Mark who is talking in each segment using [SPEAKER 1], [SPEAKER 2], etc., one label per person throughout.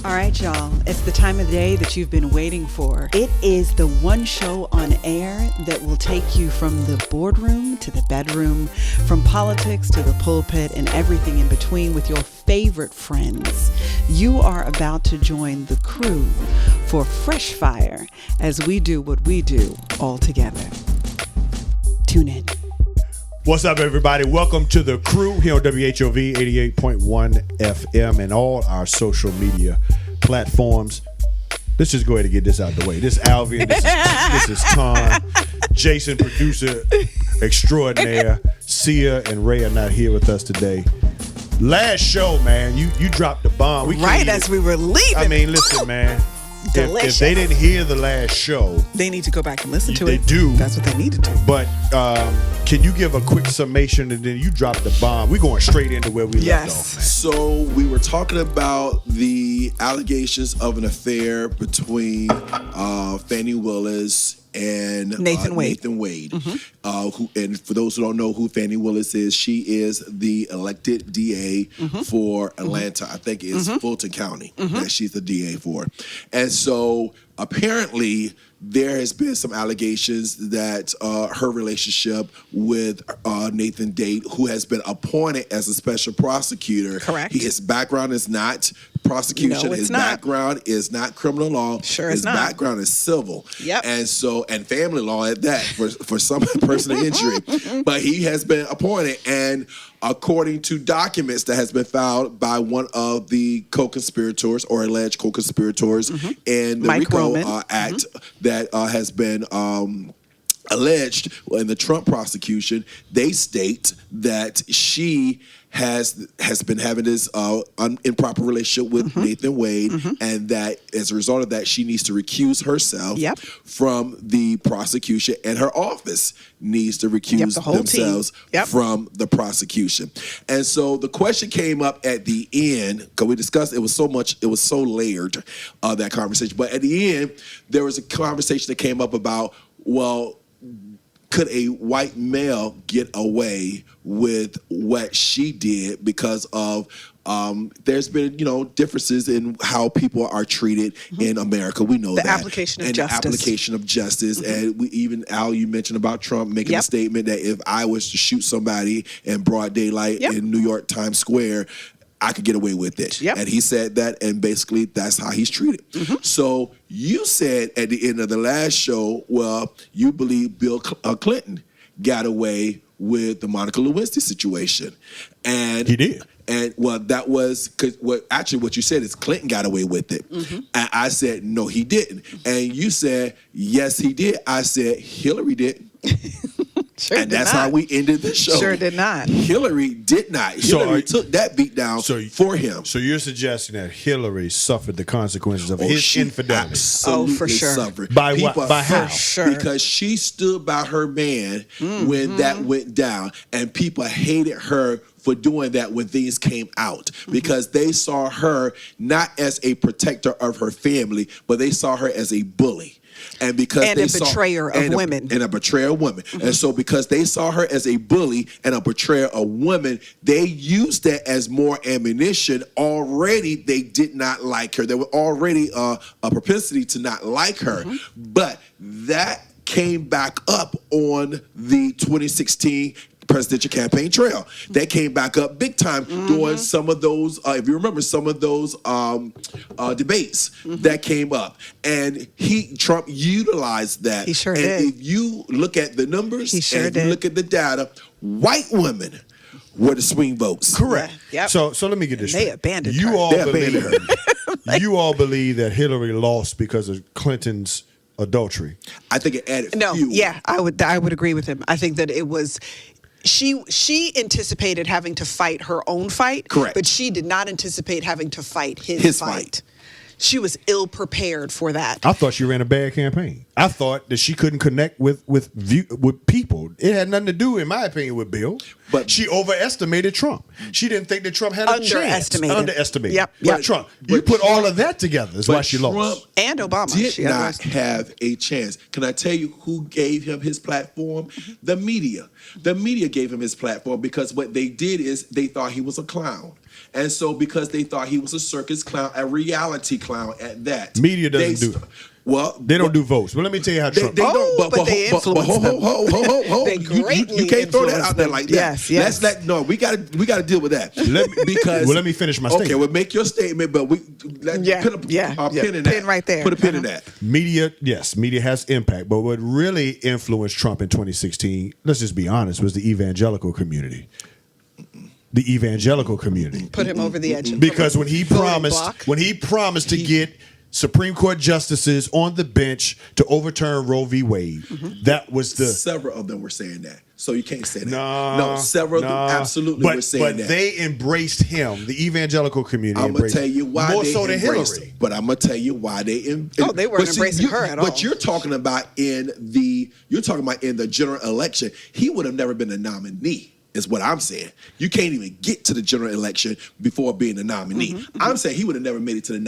[SPEAKER 1] All right, y'all. It's the time of the day that you've been waiting for. It is the one show on air that will take you from the boardroom to the bedroom, from politics to the pulpit, and everything in between with your favorite friends. You are about to join the crew for Fresh Fire as we do what we do all together. Tune in.
[SPEAKER 2] What's up, everybody? Welcome to the crew here on WHOV 88.1 FM and all our social media platforms. Let's just go ahead and get this out of the way. This is Alvin, this is Tom, Jason, producer extraordinaire, Sia and Ray are not here with us today. Last show, man, you dropped the bomb.
[SPEAKER 1] Right as we were leaving.
[SPEAKER 2] I mean, listen, man. If they didn't hear the last show,
[SPEAKER 1] they need to go back and listen to it.
[SPEAKER 2] They do.
[SPEAKER 1] That's what they need to do.
[SPEAKER 2] But can you give a quick summation and then you drop the bomb? We're going straight into where we left off, man.
[SPEAKER 3] So we were talking about the allegations of an affair between Fani Willis and
[SPEAKER 1] Nathan Wade.
[SPEAKER 3] Who, and for those who don't know who Fani Willis is, she is the elected DA for Atlanta. I think it's Fulton County that she's the DA for. And so apparently there has been some allegations that her relationship with Nathan Date, who has been appointed as a special prosecutor.
[SPEAKER 1] Correct.
[SPEAKER 3] His background is not prosecution.
[SPEAKER 1] No, it's
[SPEAKER 3] his
[SPEAKER 1] not.
[SPEAKER 3] Background is not criminal law.
[SPEAKER 1] Sure,
[SPEAKER 3] his
[SPEAKER 1] it's not.
[SPEAKER 3] background is civil.
[SPEAKER 1] Yep.
[SPEAKER 3] And family law at that for some personal injury. But he has been appointed, and according to documents that has been filed by one of the co-conspirators or alleged co-conspirators in the
[SPEAKER 1] Mike
[SPEAKER 3] RICO
[SPEAKER 1] Roman.
[SPEAKER 3] Act that has been alleged in the Trump prosecution, they state that she has been having this improper relationship with Nathan Wade, and that as a result of that, she needs to recuse herself from the prosecution, and her office needs to recuse themselves from the prosecution. And so the question came up at the end, because we discussed it was so layered, that conversation. But at the end, there was a conversation that came up about, well, could a white male get away with what she did because of there's been, differences in how people are treated in America. We know
[SPEAKER 1] the
[SPEAKER 3] that.
[SPEAKER 1] application of
[SPEAKER 3] and
[SPEAKER 1] justice.
[SPEAKER 3] The application of justice. And we even, Al, you mentioned about Trump making a statement that if I was to shoot somebody in broad daylight in New York Times Square, I could get away with it. And he said that, and basically that's how he's treated. So you said at the end of the last show, well, you believe Bill Clinton got away with the Monica Lewinsky situation. And
[SPEAKER 2] he did.
[SPEAKER 3] And well, that was because what you said is Clinton got away with it. And I said, no, he didn't. And you said, yes, he did. I said, Hillary did. And that's how we ended the show.
[SPEAKER 1] Sure did not.
[SPEAKER 3] Hillary did not. Hillary took that beat down for him.
[SPEAKER 2] So you're suggesting that Hillary suffered the consequences of his infidelity?
[SPEAKER 3] Absolutely
[SPEAKER 1] for sure.
[SPEAKER 3] suffered.
[SPEAKER 2] By what? By how?
[SPEAKER 1] For sure.
[SPEAKER 3] Because she stood by her man when that went down, and people hated her for doing that when things came out, because they saw her not as a protector of her family, but they saw her as a bully. And because
[SPEAKER 1] and
[SPEAKER 3] they
[SPEAKER 1] a betrayer of women.
[SPEAKER 3] And a betrayer of women. And so because they saw her as a bully and a betrayer of women, they used that as more ammunition. Already they did not like her. There was already a propensity to not like her. But that came back up on the 2016 presidential campaign trail. They came back up big time during some of those, if you remember, some of those debates that came up. And Trump utilized that.
[SPEAKER 1] He sure
[SPEAKER 3] and
[SPEAKER 1] did.
[SPEAKER 3] If you look at the numbers,
[SPEAKER 1] sure
[SPEAKER 3] and if you look at the data, white women were the swing votes.
[SPEAKER 2] Correct.
[SPEAKER 1] Yep.
[SPEAKER 2] So let me get this straight.
[SPEAKER 1] They abandoned
[SPEAKER 2] you
[SPEAKER 1] her.
[SPEAKER 2] All
[SPEAKER 3] They
[SPEAKER 2] believe,
[SPEAKER 3] abandoned her.
[SPEAKER 2] you all believe that Hillary lost because of Clinton's adultery?
[SPEAKER 3] I think it added
[SPEAKER 1] No,
[SPEAKER 3] fuel.
[SPEAKER 1] yeah, I would agree with him. I think that it was she anticipated having to fight her own fight.
[SPEAKER 3] Correct.
[SPEAKER 1] But she did not anticipate having to fight his fight. She was ill prepared for that.
[SPEAKER 2] I thought she ran a bad campaign. I thought that she couldn't connect with people. It had nothing to do, in my opinion, with Bill. But she overestimated Trump. She didn't think that Trump had a chance. Underestimated.
[SPEAKER 1] Yep.
[SPEAKER 2] Trump. You put all of that together. That's why she
[SPEAKER 3] Trump
[SPEAKER 2] lost.
[SPEAKER 1] And Obama
[SPEAKER 3] did not have a chance. Can I tell you who gave him his platform? The media. The media gave him his platform because what they did is they thought he was a clown. And so because they thought he was a circus clown, a reality clown at that.
[SPEAKER 2] Media doesn't do it.
[SPEAKER 3] Well,
[SPEAKER 2] they don't do votes. But let me tell you how Trump.
[SPEAKER 3] They don't. But
[SPEAKER 1] they influence them.
[SPEAKER 3] They
[SPEAKER 1] greatly
[SPEAKER 3] you can't throw that
[SPEAKER 1] influence
[SPEAKER 3] out there
[SPEAKER 1] them.
[SPEAKER 3] like that.
[SPEAKER 1] Yes.
[SPEAKER 3] We got to deal with that.
[SPEAKER 2] Let me finish my statement.
[SPEAKER 3] Okay, well, make your statement, but put a pin in that.
[SPEAKER 1] Pin right there.
[SPEAKER 3] Put a pin in that.
[SPEAKER 2] Media has impact, but what really influenced Trump in 2016, let's just be honest, was the evangelical community. The evangelical community
[SPEAKER 1] Put him over the edge.
[SPEAKER 2] because when he promised to get Supreme Court justices on the bench to overturn Roe v. Wade, that was the
[SPEAKER 3] several of them were saying that. So you can't say that. No, several of them absolutely were saying that.
[SPEAKER 2] But they embraced him. The evangelical community.
[SPEAKER 3] I'm gonna tell you why
[SPEAKER 2] more
[SPEAKER 3] they
[SPEAKER 2] so than
[SPEAKER 3] embraced
[SPEAKER 2] Hillary.
[SPEAKER 3] him. But I'm gonna tell you why they.
[SPEAKER 1] They weren't embracing her at all.
[SPEAKER 3] But you're talking about in the general election, he would have never been a nominee. Is what I'm saying. You can't even get to the general election before being a nominee. I'm saying he would have never made it to the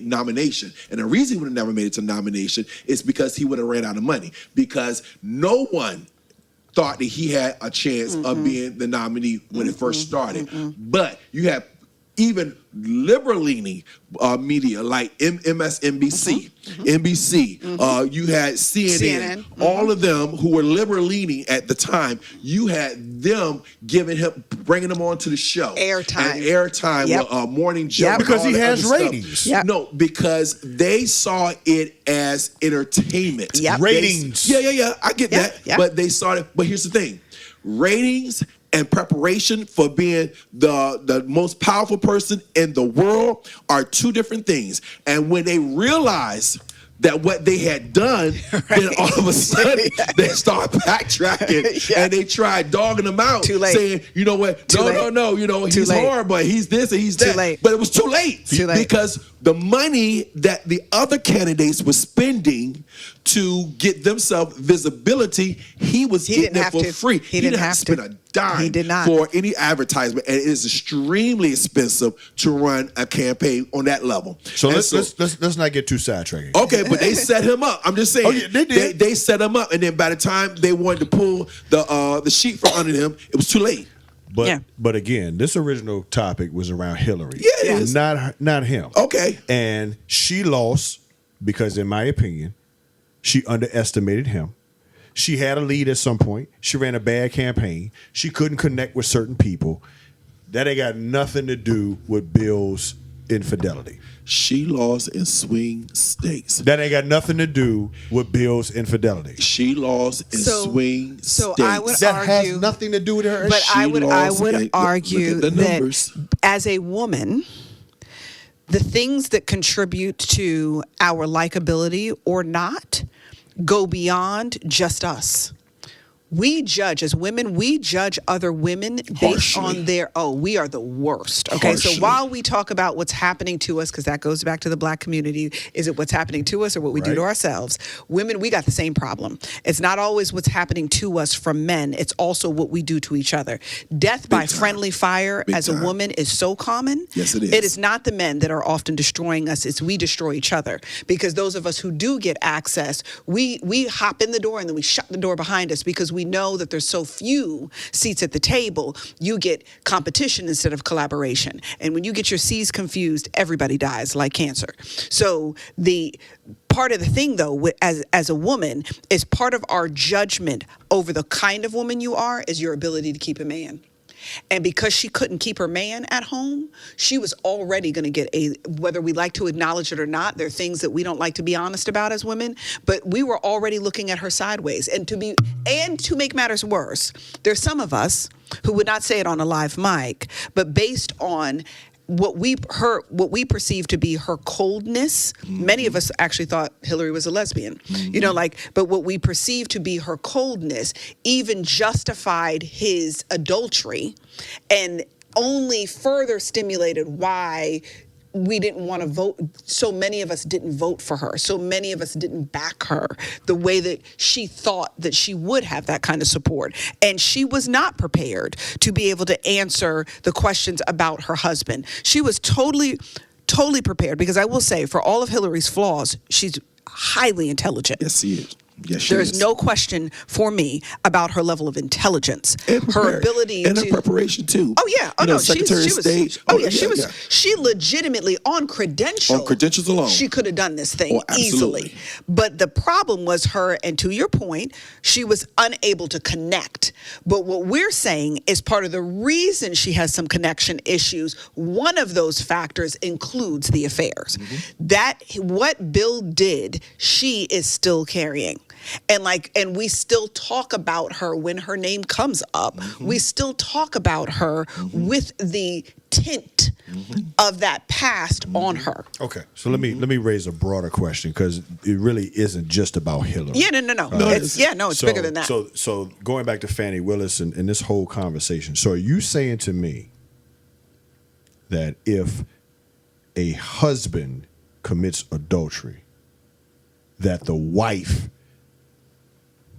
[SPEAKER 3] nomination. And the reason he would have never made it to the nomination is because he would have ran out of money. Because no one thought that he had a chance of being the nominee when it first started. But you have even liberal-leaning media like MSNBC, NBC, you had CNN, all of them who were liberal-leaning at the time. You had them bringing him onto the show. Airtime, Morning Joe.
[SPEAKER 2] Because he has ratings.
[SPEAKER 3] No, because they saw it as entertainment.
[SPEAKER 2] Ratings.
[SPEAKER 3] I get that. But they saw it. But here's the thing. Ratings and preparation for being the most powerful person in the world are two different things. And when they realized that what they had done, then all of a sudden they start backtracking and they tried dogging him out, saying, you know what, no, he's horrible, he's this and he's that. But it was too late. Because the money that the other candidates were spending to get themselves visibility, he was getting it for free. He didn't have to spend a dime for any advertisement, and it is extremely expensive to run a campaign on that level.
[SPEAKER 2] So let's not get too sidetracked.
[SPEAKER 3] Okay, but they set him up. I'm just saying.
[SPEAKER 2] Oh, yeah, they did.
[SPEAKER 3] They set him up, and then by the time they wanted to pull the sheet from under him, it was too late.
[SPEAKER 2] But again, this original topic was around Hillary.
[SPEAKER 3] Yeah, it is.
[SPEAKER 2] Not him.
[SPEAKER 3] Okay.
[SPEAKER 2] And she lost because, in my opinion, she underestimated him. She had a lead at some point. She ran a bad campaign. She couldn't connect with certain people. That ain't got nothing to do with Bill's infidelity.
[SPEAKER 3] She lost in swing states.
[SPEAKER 2] That ain't got nothing to do with Bill's infidelity.
[SPEAKER 3] She lost in swing states.
[SPEAKER 1] So I would
[SPEAKER 2] that
[SPEAKER 1] argue,
[SPEAKER 2] has nothing to do with her.
[SPEAKER 1] But I would argue
[SPEAKER 3] look at the numbers.
[SPEAKER 1] that as a woman, the things that contribute to our likability or not go beyond just us. We judge, as women, we judge other women based on we are the worst. Okay,
[SPEAKER 3] Harshly.
[SPEAKER 1] so while we talk about what's happening to us, because that goes back to the Black community, is it what's happening to us or what we do to ourselves? Women, we got the same problem. It's not always what's happening to us from men. It's also what we do to each other. Death by friendly fire as a woman is so common.
[SPEAKER 3] Yes, it is.
[SPEAKER 1] It is not the men that are often destroying us. It's we destroy each other. Because those of us who do get access, we hop in the door and then we shut the door behind us because we know that there's so few seats at the table. You get competition instead of collaboration. And when you get your C's confused, everybody dies like cancer. So the part of the thing, though, as a woman, is part of our judgment over the kind of woman you are is your ability to keep a man. And because she couldn't keep her man at home, she was already going to get whether we like to acknowledge it or not, there are things that we don't like to be honest about as women, but we were already looking at her sideways. And to make matters worse, there's some of us who would not say it on a live mic, but based on what we perceive to be her coldness. Many of us actually thought Hillary was a lesbian, but what we perceive to be her coldness even justified his adultery and only further stimulated why we didn't want to vote. So many of us didn't vote for her. So many of us didn't back her the way that she thought that she would have that kind of support. And she was not prepared to be able to answer the questions about her husband. She was totally prepared, because I will say, for all of Hillary's flaws, she's highly intelligent.
[SPEAKER 3] Yes, she is. Yes, she
[SPEAKER 1] There's
[SPEAKER 3] is.
[SPEAKER 1] no question for me about her level of intelligence, her ability
[SPEAKER 3] and
[SPEAKER 1] to
[SPEAKER 3] her preparation too.
[SPEAKER 1] Oh yeah, oh
[SPEAKER 3] You know,
[SPEAKER 1] no,
[SPEAKER 3] Secretary
[SPEAKER 1] she
[SPEAKER 3] of
[SPEAKER 1] was.
[SPEAKER 3] State.
[SPEAKER 1] Oh yeah, She legitimately on
[SPEAKER 3] credentials alone,
[SPEAKER 1] she could have done this thing
[SPEAKER 3] Oh, absolutely.
[SPEAKER 1] easily. But the problem was her, and to your point, she was unable to connect. But what we're saying is part of the reason she has some connection issues. One of those factors includes the affairs. That what Bill did, she is still carrying. And we still talk about her when her name comes up. We still talk about her with the tint of that past on her.
[SPEAKER 2] Okay, so let me raise a broader question, because it really isn't just about Hillary.
[SPEAKER 1] Yeah, no. It's bigger than that.
[SPEAKER 2] So going back to Fannie Willis and this whole conversation. So are you saying to me that if a husband commits adultery, that the wife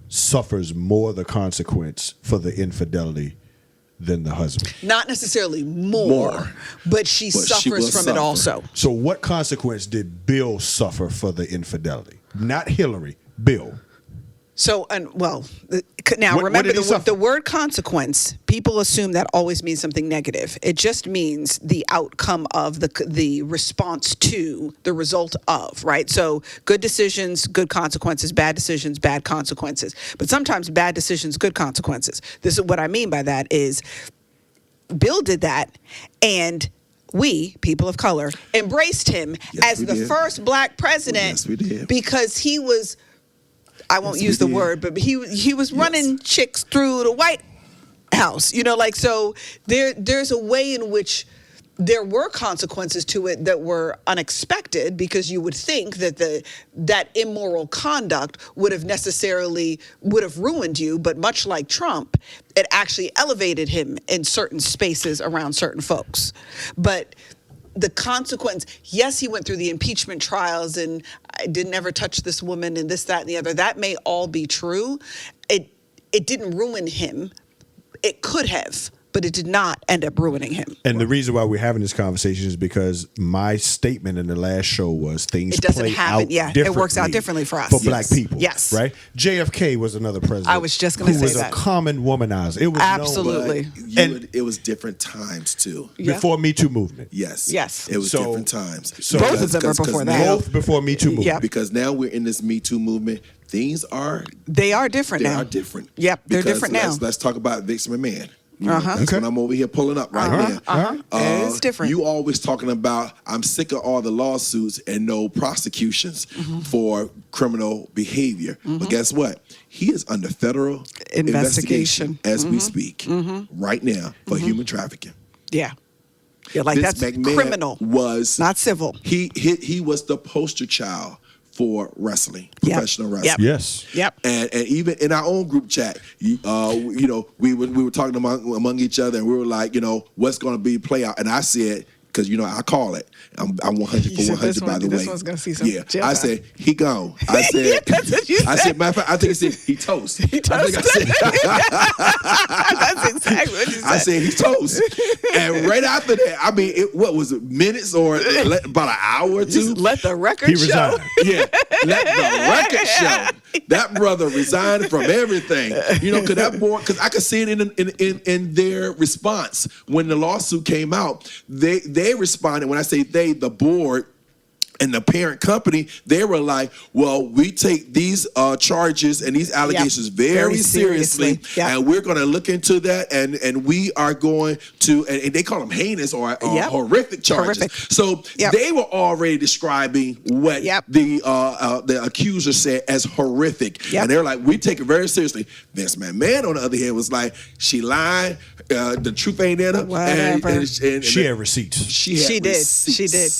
[SPEAKER 2] suffers more the consequence for the infidelity than the husband?
[SPEAKER 1] Not necessarily more. But she suffers from it also.
[SPEAKER 2] So what consequence did Bill suffer for the infidelity? Not Hillary, Bill.
[SPEAKER 1] So, now
[SPEAKER 2] What
[SPEAKER 1] remember
[SPEAKER 2] did he suffer?
[SPEAKER 1] the word consequence, people assume that always means something negative. It just means the outcome of the response to the result of, right? So good decisions, good consequences, bad decisions, bad consequences. But sometimes bad decisions, good consequences. This is what I mean by that is Bill did that, and we, people of color, embraced him as the first black president.
[SPEAKER 3] Yes, we did.
[SPEAKER 1] Because he was, I won't use the word, but he was running chicks through the White House. So there's a way in which there were consequences to it that were unexpected, because you would think that that immoral conduct would have ruined you, but much like Trump, it actually elevated him in certain spaces around certain folks. But the consequence, yes, he went through the impeachment trials and I didn't ever touch this woman and this, that, and the other. That may all be true. It didn't ruin him. It could have, but it did not end up ruining him.
[SPEAKER 2] And the reason why we're having this conversation is because my statement in the last show was things
[SPEAKER 1] It doesn't
[SPEAKER 2] play
[SPEAKER 1] happen.
[SPEAKER 2] out
[SPEAKER 1] Yeah, it works out differently for us.
[SPEAKER 2] For black people.
[SPEAKER 1] Yes.
[SPEAKER 2] Right? JFK was another president.
[SPEAKER 1] I was just gonna
[SPEAKER 2] who
[SPEAKER 1] say
[SPEAKER 2] was
[SPEAKER 1] that.
[SPEAKER 2] a common womanizer. It was
[SPEAKER 1] Absolutely.
[SPEAKER 3] It was different times too.
[SPEAKER 2] known before Me Too movement.
[SPEAKER 3] Yes.
[SPEAKER 1] Yes.
[SPEAKER 3] It was
[SPEAKER 2] So-
[SPEAKER 3] different times.
[SPEAKER 2] so-
[SPEAKER 1] Both of them were before that.
[SPEAKER 2] Both before Me Too movement.
[SPEAKER 1] Yeah.
[SPEAKER 3] Because now we're in this Me Too movement. Things are
[SPEAKER 1] They are different now.
[SPEAKER 3] different.
[SPEAKER 1] Yep, they're
[SPEAKER 3] Because
[SPEAKER 1] different now.
[SPEAKER 3] Let's talk about Vince McMahon. That's
[SPEAKER 2] Okay.
[SPEAKER 3] what I'm over here pulling up right now.
[SPEAKER 1] It's different.
[SPEAKER 3] You always talking about, I'm sick of all the lawsuits and no prosecutions for criminal behavior. But guess what? He is under federal investigation as we speak right now for human trafficking.
[SPEAKER 1] Yeah. Yeah, like
[SPEAKER 3] Vince
[SPEAKER 1] that's
[SPEAKER 3] McMahon
[SPEAKER 1] criminal,
[SPEAKER 3] was
[SPEAKER 1] not civil.
[SPEAKER 3] He was the poster child for wrestling, professional wrestling.
[SPEAKER 1] Yep.
[SPEAKER 2] Yes.
[SPEAKER 1] Yep.
[SPEAKER 3] And even in our own group chat, we were talking among each other, and we were like, what's going to be play out? And I said, because I call it. I'm 100 for 100. By the way,
[SPEAKER 1] this one's gonna see some
[SPEAKER 3] yeah.
[SPEAKER 1] jail
[SPEAKER 3] I
[SPEAKER 1] time.
[SPEAKER 3] said he gone. I said
[SPEAKER 1] Yeah, that's what you
[SPEAKER 3] I
[SPEAKER 1] said.
[SPEAKER 3] said matter of fact, I think he said he toast. He
[SPEAKER 1] toast.
[SPEAKER 3] I think
[SPEAKER 1] That's exactly what you said.
[SPEAKER 3] I said he's toast. And right after that, I mean, what was it, minutes or about an hour or two?
[SPEAKER 1] Just let the record
[SPEAKER 2] He
[SPEAKER 1] show.
[SPEAKER 2] resigned.
[SPEAKER 3] Yeah, let the record show that brother resigned from everything. Because that board, because I could see it in their response when the lawsuit came out. They responded. When I say they, the board and the parent company, they were like, well, we take these charges and these allegations very seriously.
[SPEAKER 1] Yep.
[SPEAKER 3] And we're going to look into that, and we are going to, and they call them heinous or horrific charges.
[SPEAKER 1] Horrific.
[SPEAKER 3] So they were already describing what the accuser said as horrific.
[SPEAKER 1] Yep.
[SPEAKER 3] And they're like, we take it very seriously. Vince McMahon, on the other hand, was like, she lied, the truth ain't in her.
[SPEAKER 1] Whatever.
[SPEAKER 3] And
[SPEAKER 2] She had receipts.
[SPEAKER 3] She had receipts.
[SPEAKER 1] She did.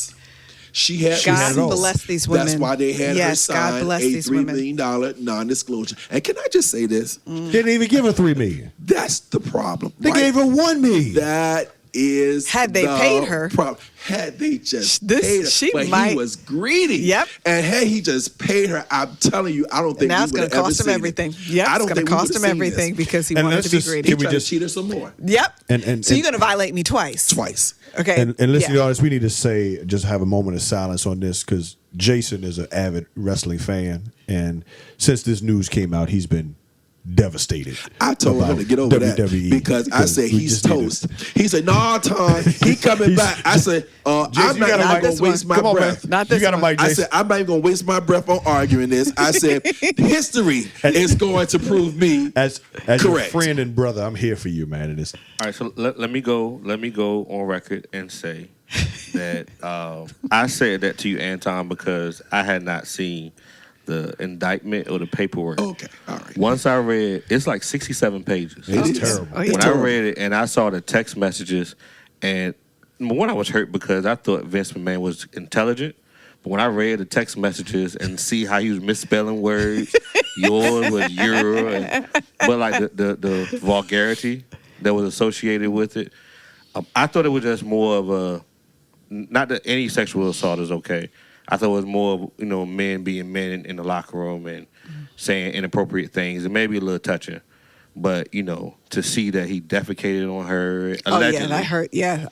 [SPEAKER 3] She had
[SPEAKER 1] God
[SPEAKER 2] it all.
[SPEAKER 1] bless these women.
[SPEAKER 3] That's why they had her
[SPEAKER 1] God
[SPEAKER 3] sign
[SPEAKER 1] bless
[SPEAKER 3] a
[SPEAKER 1] these
[SPEAKER 3] $3
[SPEAKER 1] women.
[SPEAKER 3] million non-disclosure. And can I just say this?
[SPEAKER 2] Didn't even give her $3 million.
[SPEAKER 3] That's the problem.
[SPEAKER 2] They gave her $1 million.
[SPEAKER 3] That is
[SPEAKER 1] Had they
[SPEAKER 3] the
[SPEAKER 1] paid her.
[SPEAKER 3] problem. Had they just
[SPEAKER 1] This-
[SPEAKER 3] paid her,
[SPEAKER 1] she
[SPEAKER 3] but
[SPEAKER 1] might-
[SPEAKER 3] he was greedy.
[SPEAKER 1] Yep.
[SPEAKER 3] And had he just paid her, I'm telling you, I don't think
[SPEAKER 1] Now
[SPEAKER 3] we
[SPEAKER 1] it's
[SPEAKER 3] would
[SPEAKER 1] going
[SPEAKER 3] have
[SPEAKER 1] to
[SPEAKER 3] ever
[SPEAKER 1] cost him
[SPEAKER 3] seen
[SPEAKER 1] everything.
[SPEAKER 3] it.
[SPEAKER 1] Yep,
[SPEAKER 3] I
[SPEAKER 1] it's
[SPEAKER 3] don't
[SPEAKER 1] going to
[SPEAKER 3] think we
[SPEAKER 1] cost
[SPEAKER 3] would
[SPEAKER 1] him
[SPEAKER 3] have seen
[SPEAKER 1] everything
[SPEAKER 3] this.
[SPEAKER 1] because he
[SPEAKER 2] And
[SPEAKER 1] wanted
[SPEAKER 2] let's
[SPEAKER 1] to be
[SPEAKER 2] just-
[SPEAKER 1] greedy.
[SPEAKER 2] can we
[SPEAKER 3] Trying to
[SPEAKER 2] just-
[SPEAKER 3] cheat her some more.
[SPEAKER 1] Yep.
[SPEAKER 2] And-
[SPEAKER 1] So you're going to violate me twice.
[SPEAKER 3] Twice.
[SPEAKER 1] Okay.
[SPEAKER 2] And listen,
[SPEAKER 1] Yeah.
[SPEAKER 2] y'all, we need to say, just have a moment of silence on this because Jason is an avid wrestling fan. And since this news came out, he's been devastated.
[SPEAKER 3] I told him
[SPEAKER 2] about
[SPEAKER 3] to get over that
[SPEAKER 2] WWE
[SPEAKER 3] because I said
[SPEAKER 2] we
[SPEAKER 3] he's
[SPEAKER 2] just need to-
[SPEAKER 3] toast. He said, "No, Tom, he coming back." I said, "I'm
[SPEAKER 2] Jason,
[SPEAKER 3] not
[SPEAKER 2] you got a
[SPEAKER 3] even
[SPEAKER 2] mic.
[SPEAKER 3] going to waste my
[SPEAKER 2] Come on,
[SPEAKER 3] breath."
[SPEAKER 2] man.
[SPEAKER 1] Not
[SPEAKER 2] You
[SPEAKER 1] this
[SPEAKER 2] got a
[SPEAKER 1] one.
[SPEAKER 2] mic,
[SPEAKER 3] I
[SPEAKER 2] Jason.
[SPEAKER 3] said, "I'm not even going to waste my breath on arguing this." I said, "History is going to prove me
[SPEAKER 2] As your
[SPEAKER 3] correct."
[SPEAKER 2] friend and brother, I'm here for you, man. And it's
[SPEAKER 4] All right, so let me go on record and say that I said that to you, Anton, because I had not seen the indictment or the paperwork.
[SPEAKER 3] Okay, all right.
[SPEAKER 4] Once I read, it's like 67 pages.
[SPEAKER 2] It's terrible.
[SPEAKER 1] Oh, yeah.
[SPEAKER 4] When I read it and I saw the text messages, and one, I was hurt because I thought Vince McMahon was intelligent. But when I read the text messages and see how he was misspelling words, yours was your, but like the vulgarity that was associated with it, I thought it was just more of a, not that any sexual assault is okay. I thought it was more of, men being men in the locker room and saying inappropriate things and maybe a little touching. But, to see that he defecated on her,
[SPEAKER 1] Oh, yeah.
[SPEAKER 4] allegedly.
[SPEAKER 1] And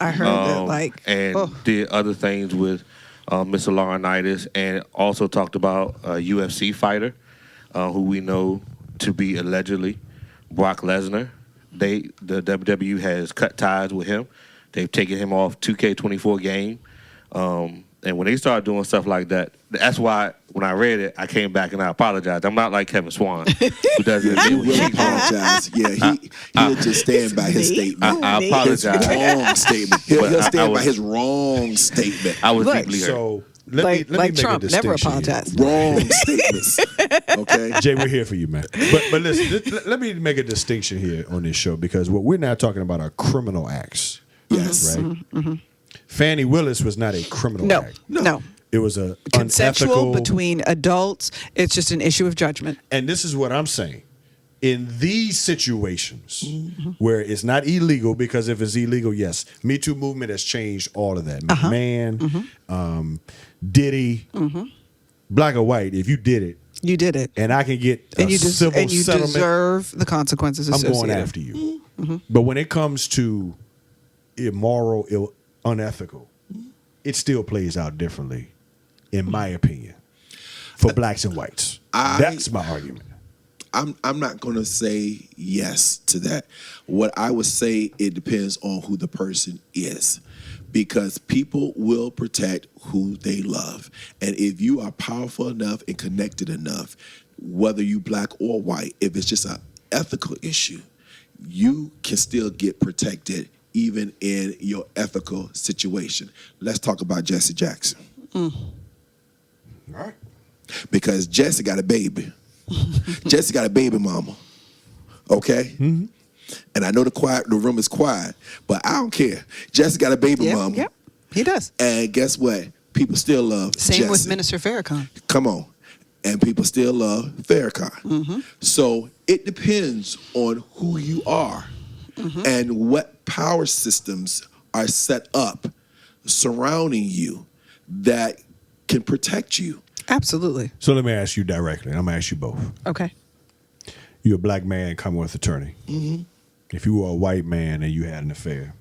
[SPEAKER 1] I heard that, like.
[SPEAKER 4] And
[SPEAKER 1] oh.
[SPEAKER 4] did other things with Mr. Laurinaitis, and also talked about a UFC fighter who we know to be allegedly Brock Lesnar. The WWE has cut ties with him. They've taken him off 2K24 game. And when they started doing stuff like that, that's why when I read it, I came back and I apologized. I'm not like Kevin Swan, who doesn't
[SPEAKER 3] He
[SPEAKER 4] admit when
[SPEAKER 3] will
[SPEAKER 4] he's wrong.
[SPEAKER 3] apologize. Yeah, he'll just stand by his
[SPEAKER 1] Me?
[SPEAKER 3] statement.
[SPEAKER 4] I
[SPEAKER 1] Me?
[SPEAKER 3] His
[SPEAKER 4] apologize.
[SPEAKER 3] wrong statement. He'll
[SPEAKER 4] But I
[SPEAKER 3] stand by
[SPEAKER 4] was-
[SPEAKER 3] his wrong statement.
[SPEAKER 4] I was
[SPEAKER 1] Look,
[SPEAKER 4] deeply hurt.
[SPEAKER 2] so let
[SPEAKER 1] Like
[SPEAKER 2] me make
[SPEAKER 1] Trump,
[SPEAKER 2] a
[SPEAKER 1] never
[SPEAKER 2] distinction here.
[SPEAKER 1] apologized.
[SPEAKER 3] Wrong statements. Okay.
[SPEAKER 2] Jay, we're here for you, man. But listen, let me make a distinction here on this show because what we're not talking about are criminal acts.
[SPEAKER 3] Yes.
[SPEAKER 2] Right? Fannie Willis was not a criminal
[SPEAKER 1] No.
[SPEAKER 2] act.
[SPEAKER 1] No.
[SPEAKER 2] It was a
[SPEAKER 1] Consensual
[SPEAKER 2] unethical,
[SPEAKER 1] between adults. It's just an issue of judgment.
[SPEAKER 2] and this is what I'm saying. In these situations where it's not illegal, because if it's illegal, yes, Me Too movement has changed all of that. McMahon, Diddy, black or white, if you did it,
[SPEAKER 1] You did it.
[SPEAKER 2] and I can get a
[SPEAKER 1] And you
[SPEAKER 2] civil settlement,
[SPEAKER 1] deserve the consequences
[SPEAKER 2] I'm
[SPEAKER 1] associated.
[SPEAKER 2] going after you. But when it comes to immoral, unethical, it still plays out differently, in my opinion, for blacks and whites. That's my argument.
[SPEAKER 3] I'm not going to say yes to that. What I would say, it depends on who the person is, because people will protect who they love. And if you are powerful enough and connected enough, whether you black or white, if it's just an ethical issue, you can still get protected even in your ethical situation. Let's talk about Jesse Jackson.
[SPEAKER 2] All right.
[SPEAKER 3] Because Jesse got a baby. Jesse got a baby mama. Okay? And I know the room is quiet, but I don't care. Jesse got a baby mama.
[SPEAKER 1] Yep. He does.
[SPEAKER 3] And guess what? People still love
[SPEAKER 1] Same
[SPEAKER 3] Jesse.
[SPEAKER 1] with Minister Farrakhan.
[SPEAKER 3] Come on. And people still love Farrakhan. So it depends on who you are and what power systems are set up surrounding you that can protect you.
[SPEAKER 1] Absolutely.
[SPEAKER 2] So let me ask you directly, and I'm going to ask you both.
[SPEAKER 1] Okay.
[SPEAKER 2] You're a black man coming with attorney. If you were a white man and you had an affair,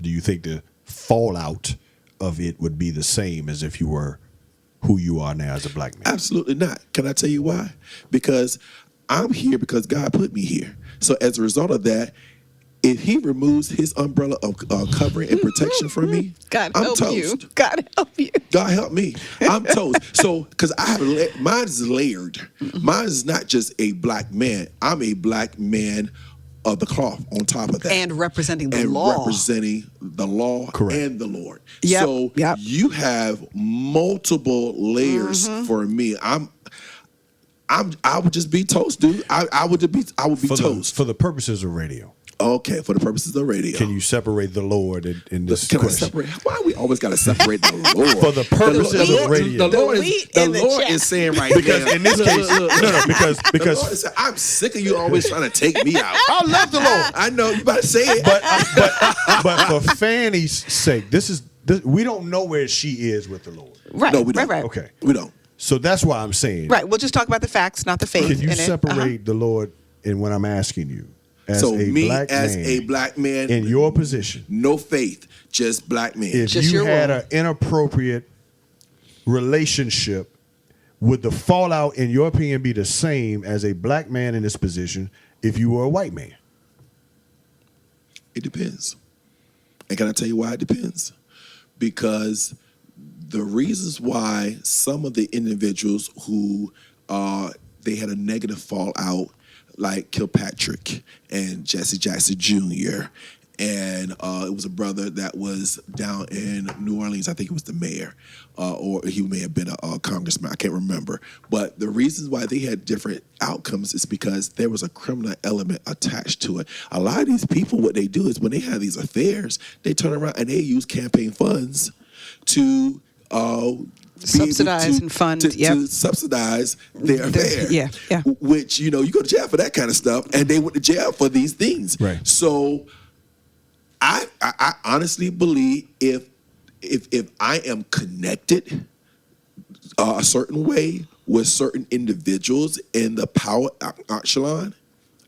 [SPEAKER 2] do you think the fallout of it would be the same as if you were who you are now as a black man?
[SPEAKER 3] Absolutely not. Can I tell you why? Because I'm here because God put me here. So as a result of that, if he removes his umbrella of covering and protection from me,
[SPEAKER 1] God
[SPEAKER 3] I'm
[SPEAKER 1] help
[SPEAKER 3] toast.
[SPEAKER 1] you. God help you.
[SPEAKER 3] God help me. I'm toast. So, because I have mine is layered. Mine is not just a black man. I'm a black man of the cloth on top of that,
[SPEAKER 1] And representing the
[SPEAKER 3] and
[SPEAKER 1] law.
[SPEAKER 3] representing the law
[SPEAKER 2] Correct.
[SPEAKER 3] and the Lord.
[SPEAKER 1] Yep,
[SPEAKER 3] So
[SPEAKER 1] yep.
[SPEAKER 3] you have multiple layers for me. I would just be toast, dude. I would be
[SPEAKER 2] For
[SPEAKER 3] toast.
[SPEAKER 2] the purposes of radio,
[SPEAKER 3] Okay, for the purposes of radio.
[SPEAKER 2] Can you separate the Lord in this
[SPEAKER 3] Can I
[SPEAKER 2] question?
[SPEAKER 3] separate? Why we always got to separate the Lord?
[SPEAKER 2] For the purposes of radio.
[SPEAKER 3] The Lord
[SPEAKER 1] wheat and the chaff.
[SPEAKER 3] is saying right
[SPEAKER 2] Because
[SPEAKER 3] now.
[SPEAKER 2] in this case, no, because
[SPEAKER 3] The Lord is saying, I'm sick of you always trying to take me out.
[SPEAKER 2] I love the Lord.
[SPEAKER 3] I know you about to say it.
[SPEAKER 2] But for Fanny's sake, we don't know where she is with the Lord.
[SPEAKER 1] Right.
[SPEAKER 3] No, we don't.
[SPEAKER 1] Right.
[SPEAKER 2] Okay.
[SPEAKER 3] We don't.
[SPEAKER 2] So that's why I'm saying.
[SPEAKER 1] Right. We'll just talk about the facts, not the faith.
[SPEAKER 2] Can you
[SPEAKER 1] in it.
[SPEAKER 2] separate the Lord in what I'm asking you? As
[SPEAKER 3] So
[SPEAKER 2] a
[SPEAKER 3] me
[SPEAKER 2] black
[SPEAKER 3] as
[SPEAKER 2] man,
[SPEAKER 3] a black man,
[SPEAKER 2] in your position,
[SPEAKER 3] no faith, just black men.
[SPEAKER 2] if
[SPEAKER 1] Just
[SPEAKER 2] you
[SPEAKER 1] your
[SPEAKER 2] had
[SPEAKER 1] role.
[SPEAKER 2] an inappropriate relationship, would the fallout, in your opinion, be the same as a black man in this position if you were a white man?
[SPEAKER 3] It depends. And can I tell you why it depends? Because the reasons why some of the individuals who they had a negative fallout, like Kilpatrick and Jesse Jackson Jr., and it was a brother that was down in New Orleans. I think he was the mayor, or he may have been a congressman. I can't remember. But the reasons why they had different outcomes is because there was a criminal element attached to it. A lot of these people, what they do is when they have these affairs, they turn around and they use campaign funds to
[SPEAKER 1] Subsidize and fund,
[SPEAKER 3] to subsidize their affair.
[SPEAKER 1] Yeah.
[SPEAKER 3] Which, you go to jail for that kind of stuff, and they went to jail for these things.
[SPEAKER 2] Right.
[SPEAKER 3] So I honestly believe if I am connected a certain way with certain individuals in the power echelon,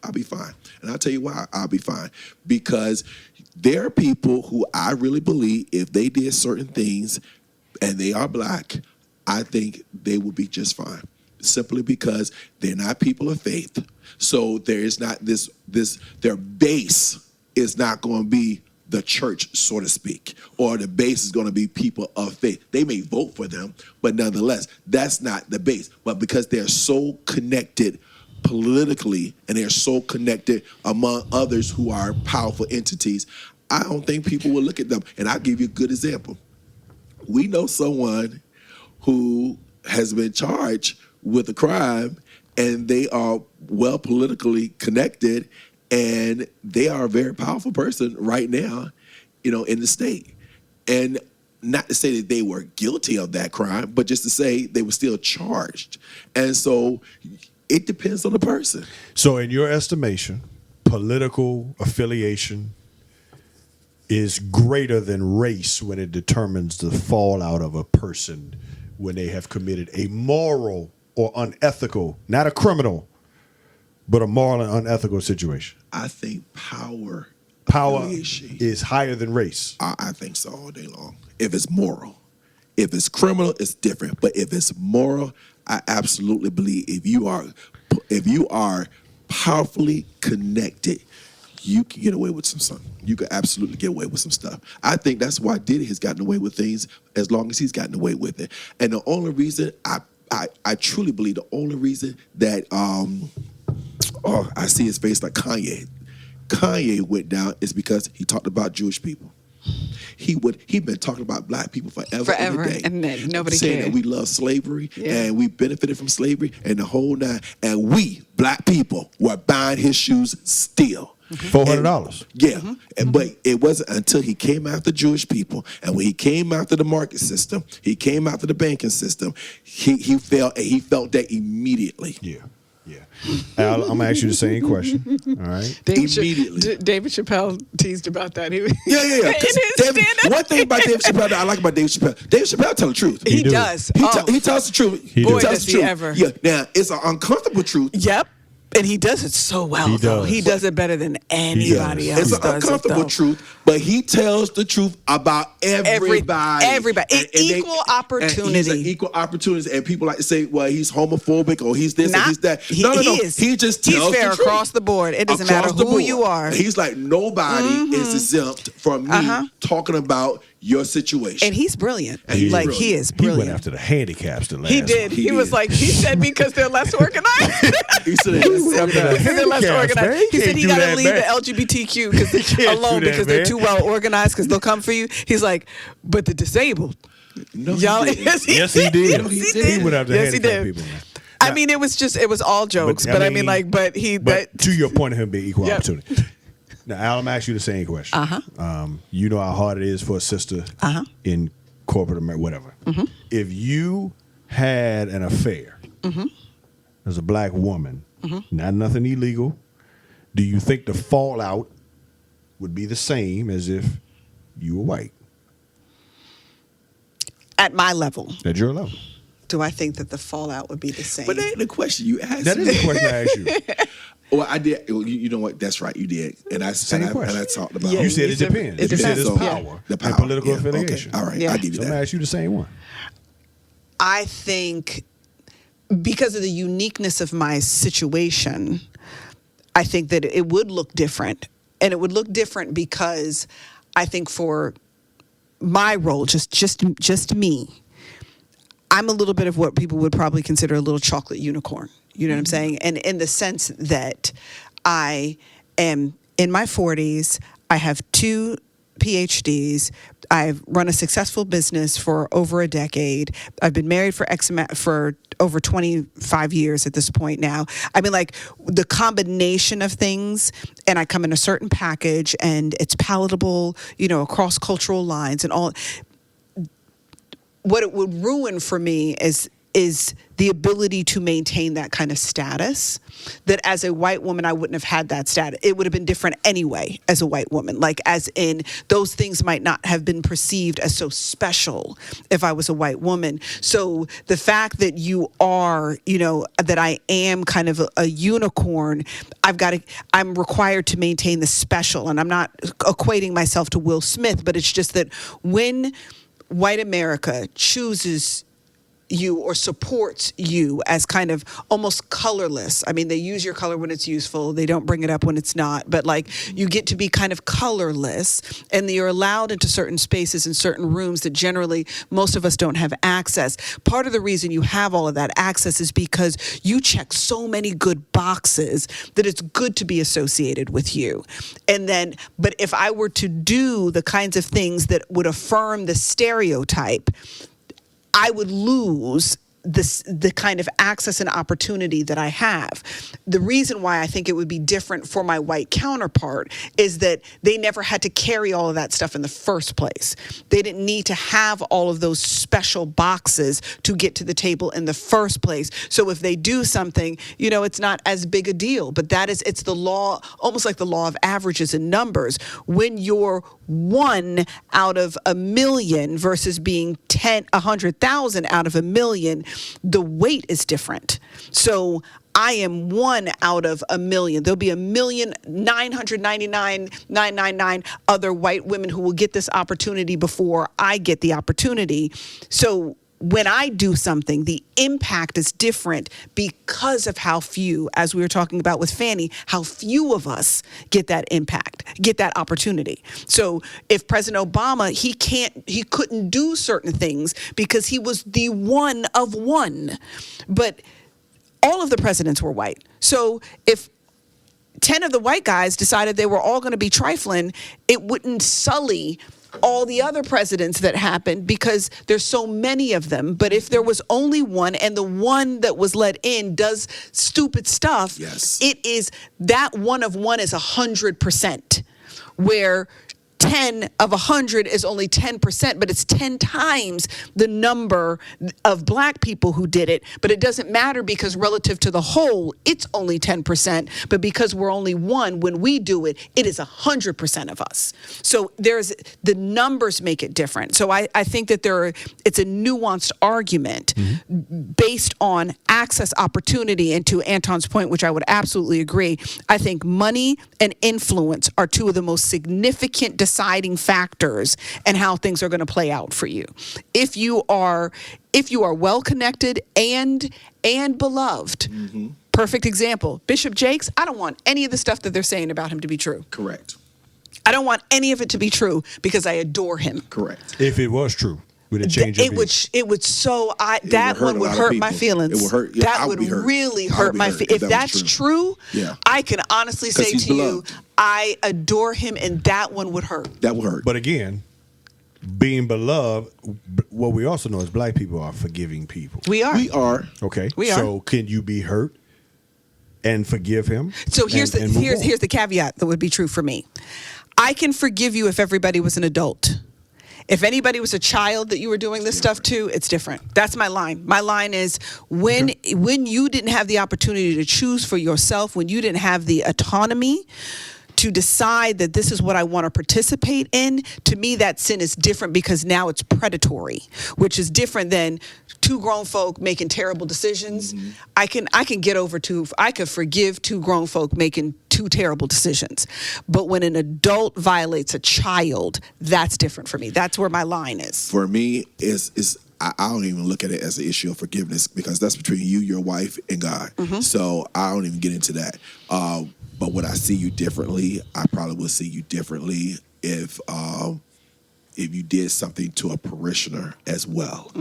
[SPEAKER 3] I'll be fine. And I'll tell you why I'll be fine. Because there are people who I really believe if they did certain things and they are black, I think they would be just fine. Simply because they're not people of faith. So there is not their base is not going to be the church, so to speak, or the base is going to be people of faith. They may vote for them, but nonetheless, that's not the base. But because they're so connected politically and they're so connected among others who are powerful entities, I don't think people will look at them. And I'll give you a good example. We know someone who has been charged with a crime, and they are well politically connected, and they are a very powerful person right now, in the state. And not to say that they were guilty of that crime, but just to say they were still charged. And so it depends on the person.
[SPEAKER 2] So in your estimation, political affiliation is greater than race when it determines the fallout of a person when they have committed a moral or unethical, not a criminal, but a moral and unethical situation.
[SPEAKER 3] I think power
[SPEAKER 2] affiliation is higher than race.
[SPEAKER 3] I think so all day long. If it's moral. If it's criminal, it's different. But if it's moral, I absolutely believe if you are powerfully connected, you can get away with some stuff. You can absolutely get away with some stuff. I think that's why Diddy has gotten away with things as long as he's gotten away with it. And the only reason I truly believe the only reason that I see his face like Kanye went down is because he talked about Jewish people. He'd been talking about black people forever
[SPEAKER 1] and then nobody
[SPEAKER 3] saying
[SPEAKER 1] cared.
[SPEAKER 3] that we love slavery and we benefited from slavery and the whole nine. And we, black people, were buying his shoes still.
[SPEAKER 2] $400.
[SPEAKER 3] Yeah, but it wasn't until he came after Jewish people, and when he came after the market system, he came after the banking system. He felt that immediately.
[SPEAKER 2] Yeah. Al, I'm gonna ask you the same question. All right.
[SPEAKER 1] David Chappelle teased about that.
[SPEAKER 3] Yeah.
[SPEAKER 1] One
[SPEAKER 3] One thing about David Chappelle that I like about David Chappelle tells the truth.
[SPEAKER 1] He does.
[SPEAKER 3] He tells the truth.
[SPEAKER 2] He
[SPEAKER 1] Boy,
[SPEAKER 2] does.
[SPEAKER 1] does he ever.
[SPEAKER 3] Yeah. Now it's an uncomfortable truth.
[SPEAKER 1] Yep. And he does it so well,
[SPEAKER 2] He
[SPEAKER 1] though.
[SPEAKER 2] does.
[SPEAKER 1] He does it better than anybody else
[SPEAKER 3] It's an
[SPEAKER 1] does
[SPEAKER 3] uncomfortable truth, but he tells the truth about everybody.
[SPEAKER 1] Everybody. Equal opportunity.
[SPEAKER 3] And he's an equal opportunity. And people like to say, well, he's homophobic or he's this or he's that.
[SPEAKER 1] He
[SPEAKER 3] No.
[SPEAKER 1] is.
[SPEAKER 3] He just tells
[SPEAKER 1] He's fair
[SPEAKER 3] the truth.
[SPEAKER 1] across the board. It doesn't matter who you are.
[SPEAKER 3] He's like, nobody is exempt from me talking about your situation.
[SPEAKER 1] And he's brilliant.
[SPEAKER 3] And he's
[SPEAKER 1] He
[SPEAKER 3] brilliant.
[SPEAKER 1] is
[SPEAKER 2] He
[SPEAKER 1] brilliant.
[SPEAKER 2] went after the handicaps the last
[SPEAKER 1] He did.
[SPEAKER 2] one.
[SPEAKER 1] He was like, he said because they're less organized.
[SPEAKER 3] He said,
[SPEAKER 1] Because they're less
[SPEAKER 2] Handicaps, man.
[SPEAKER 1] organized. He
[SPEAKER 2] You
[SPEAKER 1] said
[SPEAKER 2] can't
[SPEAKER 1] he
[SPEAKER 2] do
[SPEAKER 1] got to
[SPEAKER 2] that,
[SPEAKER 1] leave
[SPEAKER 2] man.
[SPEAKER 1] the LGBTQ
[SPEAKER 2] can't
[SPEAKER 1] alone
[SPEAKER 2] do that,
[SPEAKER 1] because they're
[SPEAKER 2] man.
[SPEAKER 1] too well organized because they'll come for you. He's like, but the disabled.
[SPEAKER 3] No,
[SPEAKER 1] Y'all,
[SPEAKER 3] he didn't.
[SPEAKER 2] Yes, he did.
[SPEAKER 3] he did.
[SPEAKER 2] He went after
[SPEAKER 1] Yes, he
[SPEAKER 2] handicapped
[SPEAKER 1] did.
[SPEAKER 2] people, man.
[SPEAKER 1] I mean, it was all jokes. But I mean,
[SPEAKER 2] But to your point of him being equal
[SPEAKER 1] Yep.
[SPEAKER 2] opportunity. Now, Al, I'm ask you the same question. You know how hard it is for a sister in corporate America, whatever. If you had an affair as a black woman, not nothing illegal, do you think the fallout would be the same as if you were white?
[SPEAKER 1] At my level,
[SPEAKER 2] At your level.
[SPEAKER 1] do I think that the fallout would be the same?
[SPEAKER 3] But that ain't the question you asked.
[SPEAKER 2] That is the question I asked you.
[SPEAKER 3] Well, I did. Well, you know what? That's right. You did, and I
[SPEAKER 2] Same question.
[SPEAKER 3] talked about.
[SPEAKER 1] Yeah,
[SPEAKER 2] You said
[SPEAKER 1] you
[SPEAKER 2] it
[SPEAKER 1] said
[SPEAKER 2] depends.
[SPEAKER 1] it
[SPEAKER 2] You said
[SPEAKER 1] depends.
[SPEAKER 2] it's
[SPEAKER 1] Yeah.
[SPEAKER 2] power,
[SPEAKER 3] The power,
[SPEAKER 2] and political
[SPEAKER 3] yeah,
[SPEAKER 2] affiliation.
[SPEAKER 3] Okay. All right,
[SPEAKER 1] Yeah.
[SPEAKER 3] I'll give you
[SPEAKER 2] So I'm going to
[SPEAKER 3] that.
[SPEAKER 2] ask you the same one.
[SPEAKER 1] I think because of the uniqueness of my situation, I think that it would look different. And it would look different because I think for my role, just me, I'm a little bit of what people would probably consider a little chocolate unicorn. You know what I'm saying? And in the sense that I am in my 40s, I have 2 PhDs. I've run a successful business for over a decade. I've been married for for over 25 years at this point now. I mean, like the combination of things, and I come in a certain package, and it's palatable, you know, across cultural lines and all. What it would ruin for me is the ability to maintain that kind of status, that as a white woman, I wouldn't have had that status. It would have been different anyway as a white woman. Like, as in, those things might not have been perceived as so special if I was a white woman. So the fact that you are, you know, that I am kind of a unicorn, I'm required to maintain the special. And I'm not equating myself to Will Smith, but it's just that when white America chooses you or supports you as kind of almost colorless. I mean, they use your color when it's useful. They don't bring it up when it's not. But like, you get to be kind of colorless, and you're allowed into certain spaces and certain rooms that generally most of us don't have access. Part of the reason you have all of that access is because you check so many good boxes that it's good to be associated with you. And then, but if I were to do the kinds of things that would affirm the stereotype, I would lose the kind of access and opportunity that I have. The reason why I think it would be different for my white counterpart is that they never had to carry all of that stuff in the first place. They didn't need to have all of those special boxes to get to the table in the first place. So if they do something, you know, it's not as big a deal. But it's the law, almost like the law of averages and numbers. When you're 1 out of a million versus being 100,000 out of a million, the weight is different. So I am 1 out of a million. There'll be 1,999,999 other white women who will get this opportunity before I get the opportunity. So when I do something, the impact is different because of how few, as we were talking about with Fannie, how few of us get that impact, get that opportunity. So if President Obama, he couldn't do certain things because he was the one of one. But all of the presidents were white. So if 10 of the white guys decided they were all going to be trifling, it wouldn't sully all the other presidents that happened because there's so many of them. But if there was only one, and the one that was let in does stupid stuff,
[SPEAKER 3] yes,
[SPEAKER 1] it is that one of one is 100%, where 10 of 100 is only 10%, but it's 10 times the number of black people who did it. But it doesn't matter because relative to the whole, it's only 10%. But because we're only one, when we do it, it is 100% of us. So the numbers make it different. So I think that it's a nuanced argument based on access, opportunity, and to Anton's point, which I would absolutely agree, I think money and influence are 2 of the most significant deciding factors and how things are going to play out for you. If you are well connected and beloved. Perfect example. Bishop Jakes, I don't want any of the stuff that they're saying about him to be true.
[SPEAKER 3] Correct.
[SPEAKER 1] I don't want any of it to be true because I adore him.
[SPEAKER 3] Correct.
[SPEAKER 2] If it was true, would it change your view?
[SPEAKER 1] It would so that one would hurt my feelings.
[SPEAKER 3] It would hurt. Yeah,
[SPEAKER 1] that would really hurt my feelings. If that's true,
[SPEAKER 3] yeah,
[SPEAKER 1] I can honestly say to you, I adore him, and that one would hurt.
[SPEAKER 3] That would hurt.
[SPEAKER 2] But again, being beloved, what we also know is black people are forgiving people.
[SPEAKER 1] We are.
[SPEAKER 3] We are.
[SPEAKER 2] Okay.
[SPEAKER 1] We are.
[SPEAKER 2] So can you be hurt and forgive him.
[SPEAKER 1] So here's
[SPEAKER 2] and move on.
[SPEAKER 1] here's the caveat that would be true for me. I can forgive you if everybody was an adult. If anybody was a child that you were doing this stuff to, it's different. That's my line. My line is when you didn't have the opportunity to choose for yourself, when you didn't have the autonomy to decide that this is what I want to participate in, to me that sin is different because now it's predatory, which is different than two grown folk making terrible decisions. I could forgive two grown folk making two terrible decisions. But when an adult violates a child, that's different for me. That's where my line is.
[SPEAKER 3] For me, I don't even look at it as an issue of forgiveness because that's between you, your wife, and God. So I don't even get into that. But would I see you differently? I probably would see you differently if you did something to a parishioner as well.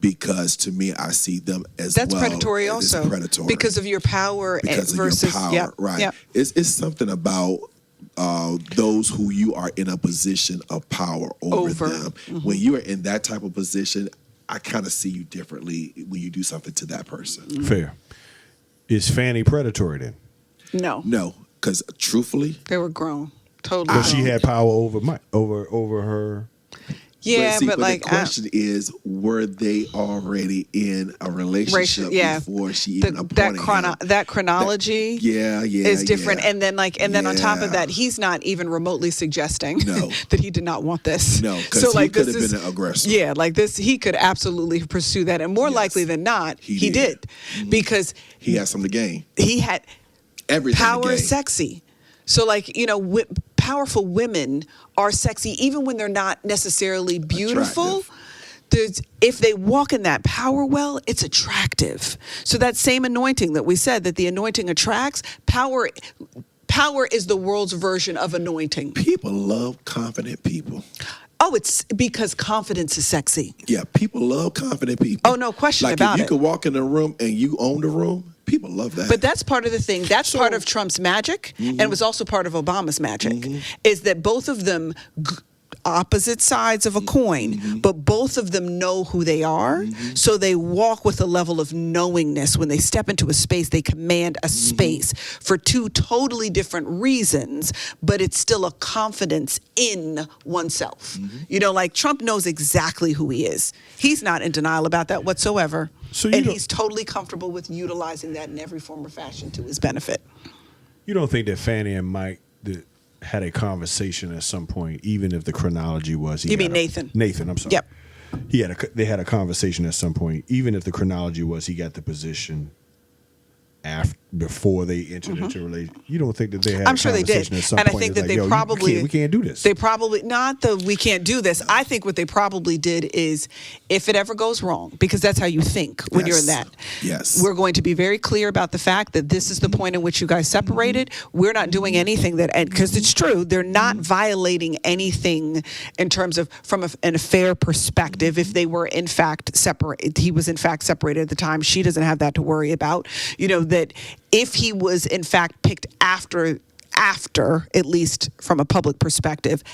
[SPEAKER 3] Because to me, I see them as
[SPEAKER 1] That's
[SPEAKER 3] well.
[SPEAKER 1] predatory also.
[SPEAKER 3] Predatory.
[SPEAKER 1] Because of your power
[SPEAKER 3] Because
[SPEAKER 1] versus
[SPEAKER 3] of your power, right.
[SPEAKER 1] Yep.
[SPEAKER 3] It's something about those who you are in a position of power over them. When you are in that type of position, I kind of see you differently when you do something to that person.
[SPEAKER 2] Fair. Is Fanny predatory then?
[SPEAKER 3] No, because truthfully,
[SPEAKER 1] They were grown. Totally.
[SPEAKER 2] But she
[SPEAKER 1] grown.
[SPEAKER 2] had power over her.
[SPEAKER 1] Yeah, but
[SPEAKER 3] the question is, were they already in a relationship before she even appointed him?
[SPEAKER 1] That chronology is different. And then on top of that, he's not even remotely suggesting that he did not want this.
[SPEAKER 3] No, because he could have been an aggressor.
[SPEAKER 1] Yeah, like this, he could absolutely pursue that. And more likely than not, he did. Because
[SPEAKER 3] he had something to gain.
[SPEAKER 1] He had
[SPEAKER 3] everything.
[SPEAKER 1] Power is sexy. So powerful women are sexy even when they're not necessarily beautiful. If they walk in that power well, it's attractive. So that same anointing that we said that the anointing attracts, power is the world's version of anointing.
[SPEAKER 3] People love confident people.
[SPEAKER 1] Oh, it's because confidence is sexy.
[SPEAKER 3] Yeah, people love confident people.
[SPEAKER 1] Oh, no question about it.
[SPEAKER 3] If you could walk in a room and you own the room, people love that.
[SPEAKER 1] But that's part of the thing. That's part of Trump's magic, and it was also part of Obama's magic, is that both of them opposite sides of a coin, but both of them know who they are, so they walk with a level of knowingness. When they step into a space, they command a space for two totally different reasons, but it's still a confidence in oneself. Like Trump knows exactly who he is. He's not in denial about that whatsoever. And he's totally comfortable with utilizing that in every form or fashion to his benefit.
[SPEAKER 2] You don't think that Fanny and Mike had a conversation at some point, even if the chronology was...
[SPEAKER 1] You mean Nathan?
[SPEAKER 2] Nathan, I'm sorry.
[SPEAKER 1] Yep.
[SPEAKER 2] They had a conversation at some point, even if the chronology was he got the position before they entered into a relationship. You don't think that they had
[SPEAKER 1] I'm sure they did.
[SPEAKER 2] at some
[SPEAKER 1] And
[SPEAKER 2] point?
[SPEAKER 1] I think that
[SPEAKER 2] like,
[SPEAKER 1] they probably...
[SPEAKER 2] we can't do this.
[SPEAKER 1] They probably... Not that we can't do this. I think what they probably did is, if it ever goes wrong, because that's how you think when you're in that.
[SPEAKER 3] Yes.
[SPEAKER 1] We're going to be very clear about the fact that this is the point in which you guys separated. We're not doing anything that... Because it's true. They're not violating anything in terms of... From an affair perspective, if they were in fact separate... He was in fact separated at the time. She doesn't have that to worry about. That... If he was in fact picked after, at least from a public perspective,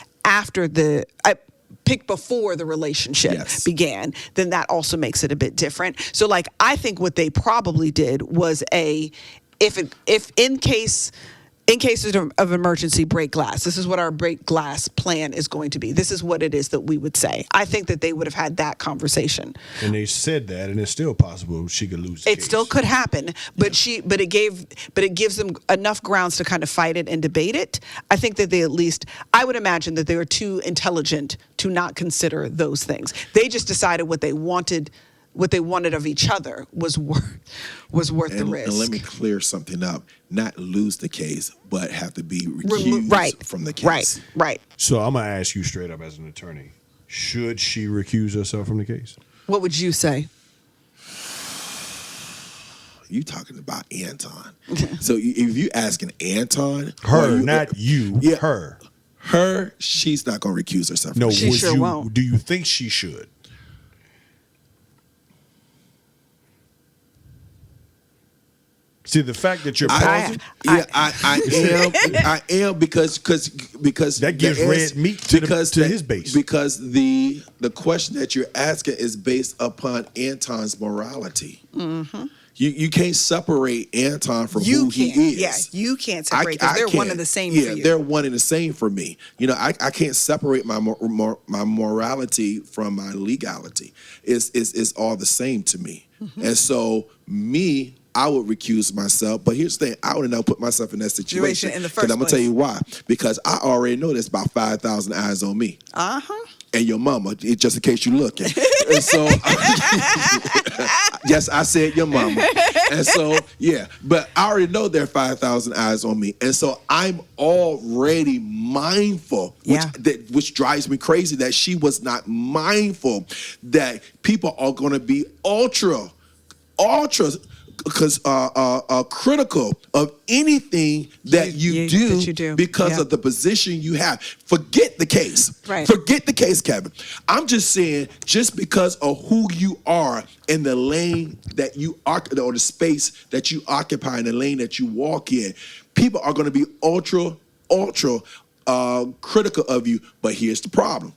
[SPEAKER 1] picked before the relationship began, then that also makes it a bit different. So I think what they probably did was if in cases of emergency, break glass. This is what our break glass plan is going to be. This is what it is that we would say. I think that they would have had that conversation.
[SPEAKER 2] And they said that, and it's still possible she could lose the
[SPEAKER 1] It
[SPEAKER 2] case.
[SPEAKER 1] still could happen, but it gives them enough grounds to kind of fight it and debate it. I think that I would imagine that they were too intelligent to not consider those things. They just decided what they wanted of each other was worth the risk.
[SPEAKER 3] And let me clear something up. Not lose the case, but have to be recused from the case.
[SPEAKER 1] Right.
[SPEAKER 2] So I'm going to ask you straight up as an attorney. Should she recuse herself from the case?
[SPEAKER 1] What would you say?
[SPEAKER 3] You talking about Anton. So if you asking Anton.
[SPEAKER 2] Not you.
[SPEAKER 3] Yeah,
[SPEAKER 2] her.
[SPEAKER 3] Her, she's not going to recuse herself.
[SPEAKER 2] No,
[SPEAKER 1] she sure won't.
[SPEAKER 2] Do you think she should? See, the fact that you're pausing,
[SPEAKER 3] I am because
[SPEAKER 2] that gives red meat to his base.
[SPEAKER 3] Because the question that you're asking is based upon Anton's morality. You can't separate Anton from
[SPEAKER 1] You
[SPEAKER 3] who he
[SPEAKER 1] can't.
[SPEAKER 3] is.
[SPEAKER 1] Yeah, you can't separate because they're one and the same for you.
[SPEAKER 3] They're one and the same for me. You know, I can't separate my morality from my legality. It's all the same to me. And so I would recuse myself. But here's the thing, I would never put myself in that situation.
[SPEAKER 1] In the first place.
[SPEAKER 3] I'm going to tell you why. Because I already know there's about 5,000 eyes on me.
[SPEAKER 1] Uh-huh.
[SPEAKER 3] And your mama, just in case you're looking. And so, yes, I said your mama. And so, yeah, but I already know there are 5,000 eyes on me. And so I'm already mindful, which drives me crazy that she was not mindful that people are going to be ultra critical of anything that you do because of the position you have. Forget the case.
[SPEAKER 1] Right.
[SPEAKER 3] Forget the case, Kevin. I'm just saying, just because of who you are in the lane that you occupy, or the space that you occupy, in the lane that you walk in, people are going to be ultra critical of you. But here's the problem.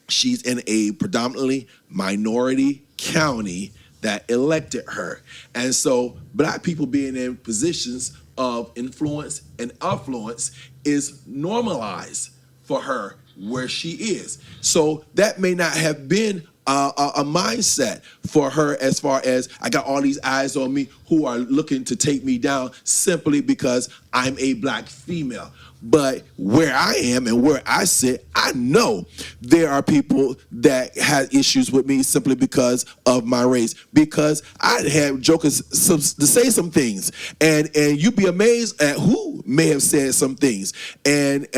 [SPEAKER 3] She's in a predominantly minority county that elected her. And so black people being in positions of influence and affluence is normalized for her where she is. So that may not have been a mindset for her, as far as I got all these eyes on me who are looking to take me down simply because I'm a black female. But where I am and where I sit, I know there are people that had issues with me simply because of my race. Because I had jokers to say some things, and you'd be amazed at who may have said some things. And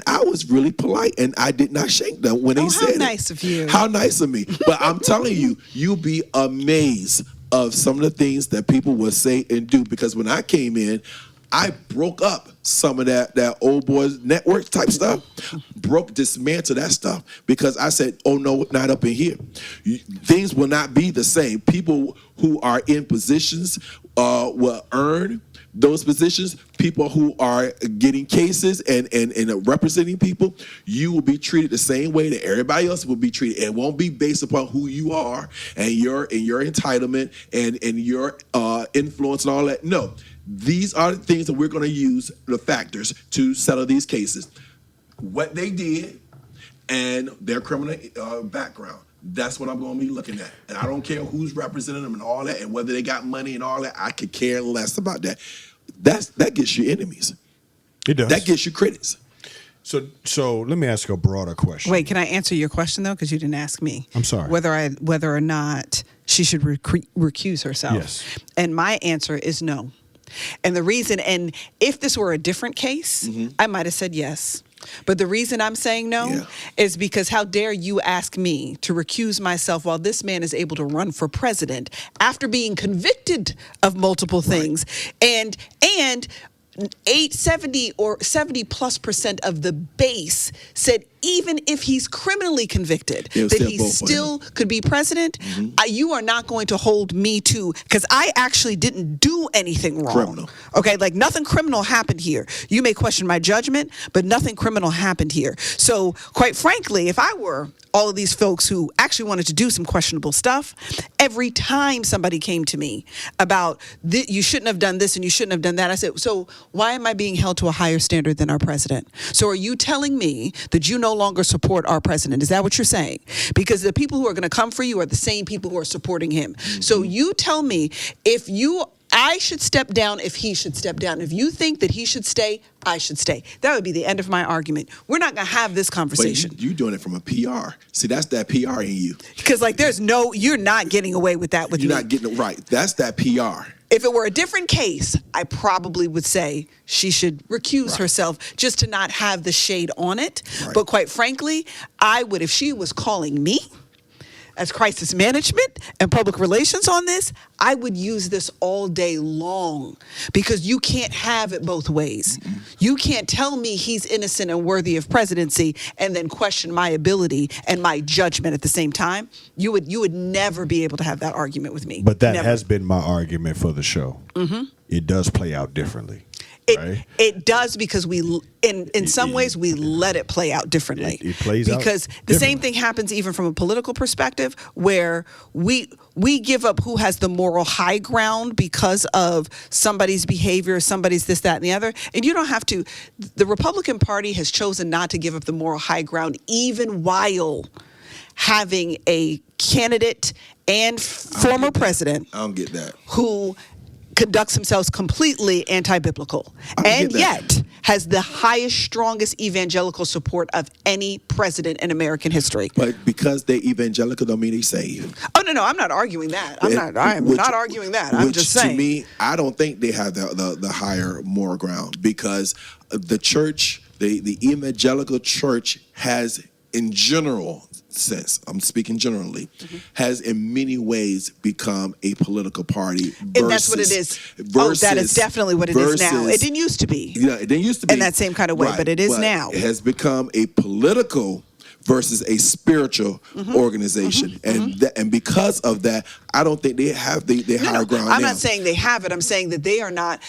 [SPEAKER 3] I was really polite, and I did not shake them when they said it.
[SPEAKER 1] How nice of you.
[SPEAKER 3] How nice of me. But I'm telling you, you'll be amazed of some of the things that people will say and do. Because when I came in, I broke up some of that old boys network type stuff, dismantled that stuff, because I said, oh no, not up in here. Things will not be the same. People who are in positions will earn those positions. People who are getting cases and representing people, you will be treated the same way that everybody else will be treated. It won't be based upon who you are and your entitlement and your influence and all that. No. These are the things that we're going to use, the factors, to settle these cases. What they did and their criminal background. That's what I'm going to be looking at. And I don't care who's representing them and all that, and whether they got money and all that. I could care less about that. That gets you enemies.
[SPEAKER 2] It does.
[SPEAKER 3] That gets you critics.
[SPEAKER 2] So let me ask a broader question.
[SPEAKER 1] Wait, can I answer your question though? Because you didn't ask me.
[SPEAKER 2] I'm sorry.
[SPEAKER 1] Whether or not she should recuse herself.
[SPEAKER 2] Yes.
[SPEAKER 1] And my answer is no. And the reason, and if this were a different case, I might have said yes. But the reason I'm saying no is because how dare you ask me to recuse myself while this man is able to run for president after being convicted of multiple things, and 70 or 70+% of the base said even if he's criminally convicted, that he still could be president. You are not going to hold me to, because I actually didn't do anything wrong.
[SPEAKER 3] Criminal.
[SPEAKER 1] Okay, like nothing criminal happened here. You may question my judgment, but nothing criminal happened here. So quite frankly, if I were all of these folks who actually wanted to do some questionable stuff, every time somebody came to me about you shouldn't have done this and you shouldn't have done that, I said, so why am I being held to a higher standard than our president? So are you telling me that you no longer support our president? Is that what you're saying? Because the people who are going to come for you are the same people who are supporting him. So you tell me if I should step down, if he should step down. If you think that he should stay, I should stay. That would be the end of my argument. We're not going to have this conversation.
[SPEAKER 3] But you're doing it from a PR. See, that's that PR in you.
[SPEAKER 1] Because you're not getting away with that with me.
[SPEAKER 3] You're not getting it right. That's that PR.
[SPEAKER 1] If it were a different case, I probably would say she should recuse herself just to not have the shade on it. Right. But quite frankly, I would, if she was calling me as crisis management and public relations on this, I would use this all day long, because you can't have it both ways. You can't tell me he's innocent and worthy of presidency and then question my ability and my judgment at the same time. You would never be able to have that argument with me.
[SPEAKER 2] But that
[SPEAKER 1] never.
[SPEAKER 2] has been my argument for the show. It does play out differently.
[SPEAKER 1] It does, because in some ways we let it play out differently.
[SPEAKER 2] It plays out
[SPEAKER 1] because the same thing happens even from a political perspective, where we give up who has the moral high ground because of somebody's behavior, somebody's this, that, and the other. And you don't have to. The Republican Party has chosen not to give up the moral high ground, even while having a candidate and former president.
[SPEAKER 3] I don't get that.
[SPEAKER 1] Who conducts themselves completely anti-biblical, and yet has the highest, strongest evangelical support of any president in American history.
[SPEAKER 3] But because they evangelical don't mean they saved.
[SPEAKER 1] Oh, no, I'm not arguing that. I'm not arguing that. I'm just saying.
[SPEAKER 3] To me, I don't think they have the higher moral ground, because the church, the evangelical church has, in general sense, I'm speaking generally, has in many ways become a political party.
[SPEAKER 1] And that's what it is. That is definitely what it is now. It didn't used to be.
[SPEAKER 3] It didn't used to be.
[SPEAKER 1] In that same kind of way, but it is now.
[SPEAKER 3] It has become a political versus a spiritual organization. And because of that, I don't think they have the higher ground.
[SPEAKER 1] I'm not saying they have it. I'm saying that they are not,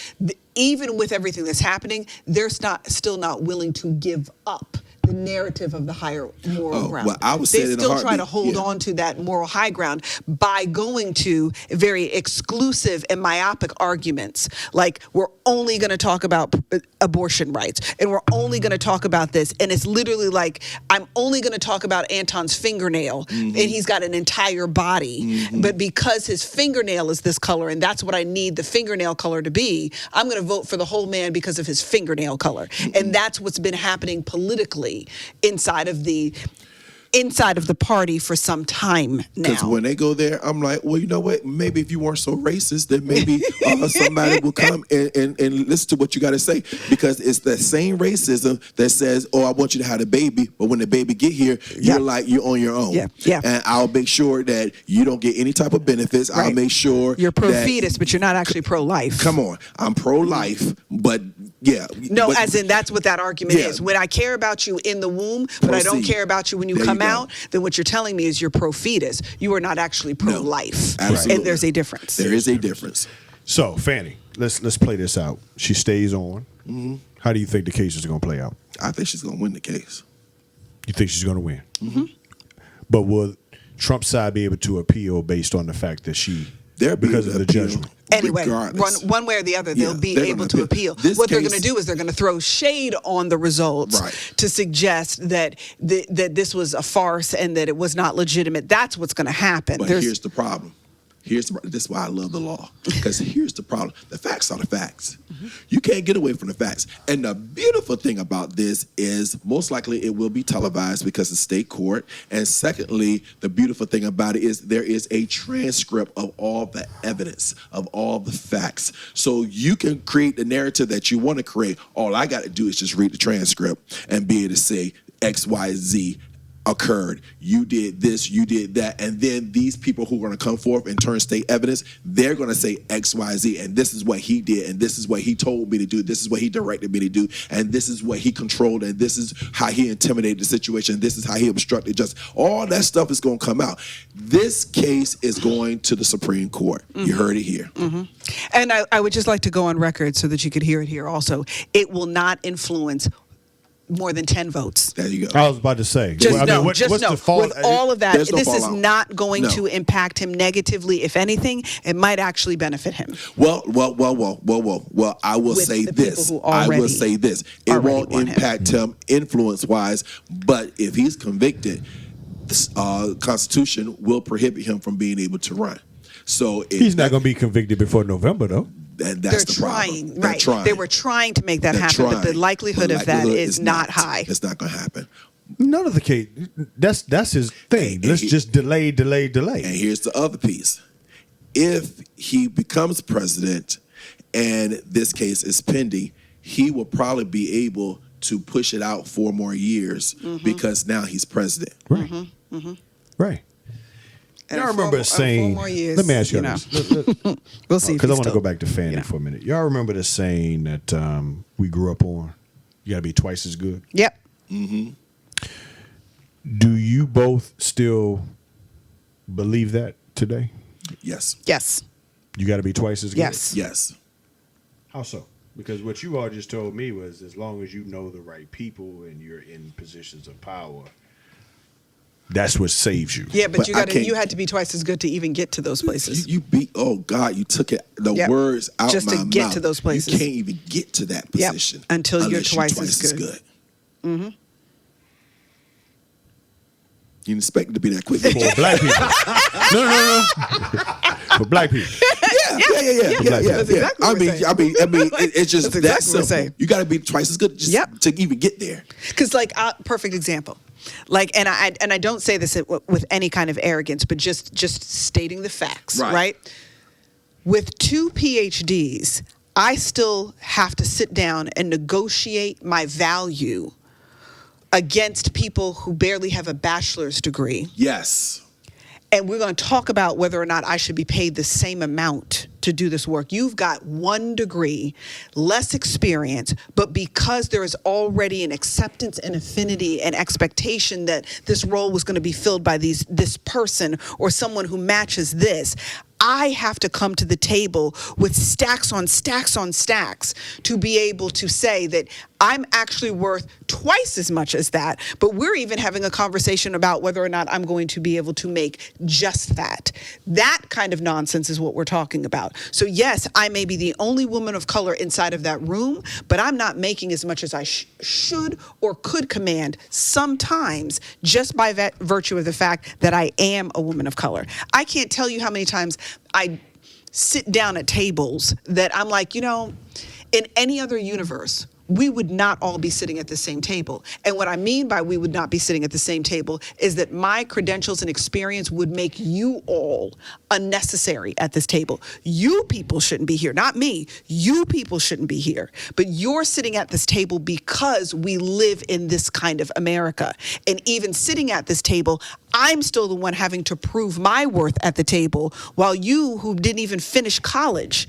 [SPEAKER 1] even with everything that's happening, they're still not willing to give up the narrative of the higher moral ground.
[SPEAKER 3] Well, I would say
[SPEAKER 1] they still try to hold on to that moral high ground by going to very exclusive and myopic arguments, like we're only going to talk about abortion rights, and we're only going to talk about this, and it's literally like, I'm only going to talk about Anton's fingernail, and he's got an entire body, but because his fingernail is this color, and that's what I need the fingernail color to be, I'm going to vote for the whole man because of his fingernail color. And that's what's been happening politically inside of the party for some time now.
[SPEAKER 3] Because when they go there, I'm like, well, you know what? Maybe if you weren't so racist, then maybe somebody will come and listen to what you got to say. Because it's that same racism that says, oh, I want you to have a baby, but when the baby get here, you're like, you're on your own. And I'll make sure that you don't get any type of benefits. I'll make sure
[SPEAKER 1] you're pro-fetus, but you're not actually pro-life.
[SPEAKER 3] Come on. I'm pro-life, but
[SPEAKER 1] as in that's what that argument is. When I care about you in the womb, but I don't care about you when you come out, then what you're telling me is you're pro-fetus. You are not actually pro-life.
[SPEAKER 3] Absolutely.
[SPEAKER 1] And there's a difference.
[SPEAKER 3] There is a difference.
[SPEAKER 2] So, Fanny, let's play this out. She stays on. How do you think the case is going to play out?
[SPEAKER 3] I think she's going to win the case.
[SPEAKER 2] You think she's going to win? But will Trump's side be able to appeal based on the fact that because of the judgment?
[SPEAKER 1] Anyway, one way or the other, they'll be able to appeal. What they're going to do is they're going to throw shade on the results to suggest that this was a farce and that it was not legitimate. That's what's going to happen.
[SPEAKER 3] But here's the problem. This is why I love the law. Because here's the problem. The facts are the facts. You can't get away from the facts. And the beautiful thing about this is most likely it will be televised because it's state court. And secondly, the beautiful thing about it is there is a transcript of all the evidence, of all the facts. So you can create the narrative that you want to create. All I got to do is just read the transcript and be able to say X, Y, Z occurred. You did this, you did that. And then these people who are going to come forth and turn state evidence, they're going to say X, Y, Z. And this is what he did. And this is what he told me to do. This is what he directed me to do. And this is what he controlled. And this is how he intimidated the situation. This is how he obstructed justice. All that stuff is going to come out. This case is going to the Supreme Court. You heard it here.
[SPEAKER 1] And I would just like to go on record so that you could hear it here also. It will not influence more than 10 votes.
[SPEAKER 3] There you go.
[SPEAKER 2] I was about to say.
[SPEAKER 1] Just know.
[SPEAKER 2] What's the
[SPEAKER 1] fall? With all of that, this is not going
[SPEAKER 3] No.
[SPEAKER 1] to impact him negatively. If anything, it might actually benefit him.
[SPEAKER 3] Well, I will say this. It won't impact him influence-wise, but if he's convicted, the Constitution will prohibit him from being able to run. So
[SPEAKER 2] he's not going to be convicted before November, though.
[SPEAKER 3] That's the
[SPEAKER 1] trying,
[SPEAKER 3] problem.
[SPEAKER 1] right? They were trying to make that happen, but the likelihood of that is not high.
[SPEAKER 3] It's not going to happen.
[SPEAKER 2] None of the case. That's his thing. Let's just delay.
[SPEAKER 3] And here's the other piece. If he becomes president and this case is pending, he will probably be able to push it out 4 more years because now he's president.
[SPEAKER 2] Right. Right. Y'all remember saying, let me ask you this.
[SPEAKER 1] We'll see.
[SPEAKER 2] Because I want to go back to Fanny for a minute. Y'all remember the saying that we grew up on? You got to be twice as good?
[SPEAKER 1] Yep.
[SPEAKER 2] Do you both still believe that today?
[SPEAKER 3] Yes.
[SPEAKER 1] Yes.
[SPEAKER 2] You got to be twice as good?
[SPEAKER 1] Yes.
[SPEAKER 3] Yes.
[SPEAKER 2] How so? Because what you all just told me was, as long as you know the right people and you're in positions of power, that's what saves you.
[SPEAKER 1] Yeah, but
[SPEAKER 3] But
[SPEAKER 1] you had to be twice as good to even get to those places.
[SPEAKER 3] You beat. Oh God, you took the words out
[SPEAKER 1] just
[SPEAKER 3] my
[SPEAKER 1] to get
[SPEAKER 3] mouth.
[SPEAKER 1] to those places.
[SPEAKER 3] You can't even get to that position
[SPEAKER 1] until you're
[SPEAKER 3] unless
[SPEAKER 1] twice as good.
[SPEAKER 3] Mm-hmm. You didn't expect it to be that quick.
[SPEAKER 2] For black people. No. For black people.
[SPEAKER 3] Yeah.
[SPEAKER 1] That's exactly what we're saying.
[SPEAKER 3] I mean, it's just
[SPEAKER 1] That's
[SPEAKER 3] that
[SPEAKER 1] exactly what we're
[SPEAKER 3] simple.
[SPEAKER 1] saying.
[SPEAKER 3] You got to be twice as good just to even get there.
[SPEAKER 1] Because, like, perfect example. Like, and I don't say this with any kind of arrogance, but just stating the facts, right? With 2 PhDs, I still have to sit down and negotiate my value against people who barely have a bachelor's degree.
[SPEAKER 3] Yes.
[SPEAKER 1] And we're going to talk about whether or not I should be paid the same amount to do this work. You've got 1 degree, less experience, but because there is already an acceptance and affinity and expectation that this role was going to be filled by this person or someone who matches this, I have to come to the table with stacks on stacks on stacks to be able to say that I'm actually worth twice as much as that. But we're even having a conversation about whether or not I'm going to be able to make just that. That kind of nonsense is what we're talking about. So yes, I may be the only woman of color inside of that room, but I'm not making as much as I should or could command sometimes just by virtue of the fact that I am a woman of color. I can't tell you how many times I sit down at tables that I'm like, in any other universe, we would not all be sitting at the same table. And what I mean by we would not be sitting at the same table is that my credentials and experience would make you all unnecessary at this table. You people shouldn't be here, not me. You people shouldn't be here. But you're sitting at this table because we live in this kind of America. And even sitting at this table, I'm still the one having to prove my worth at the table, while you who didn't even finish college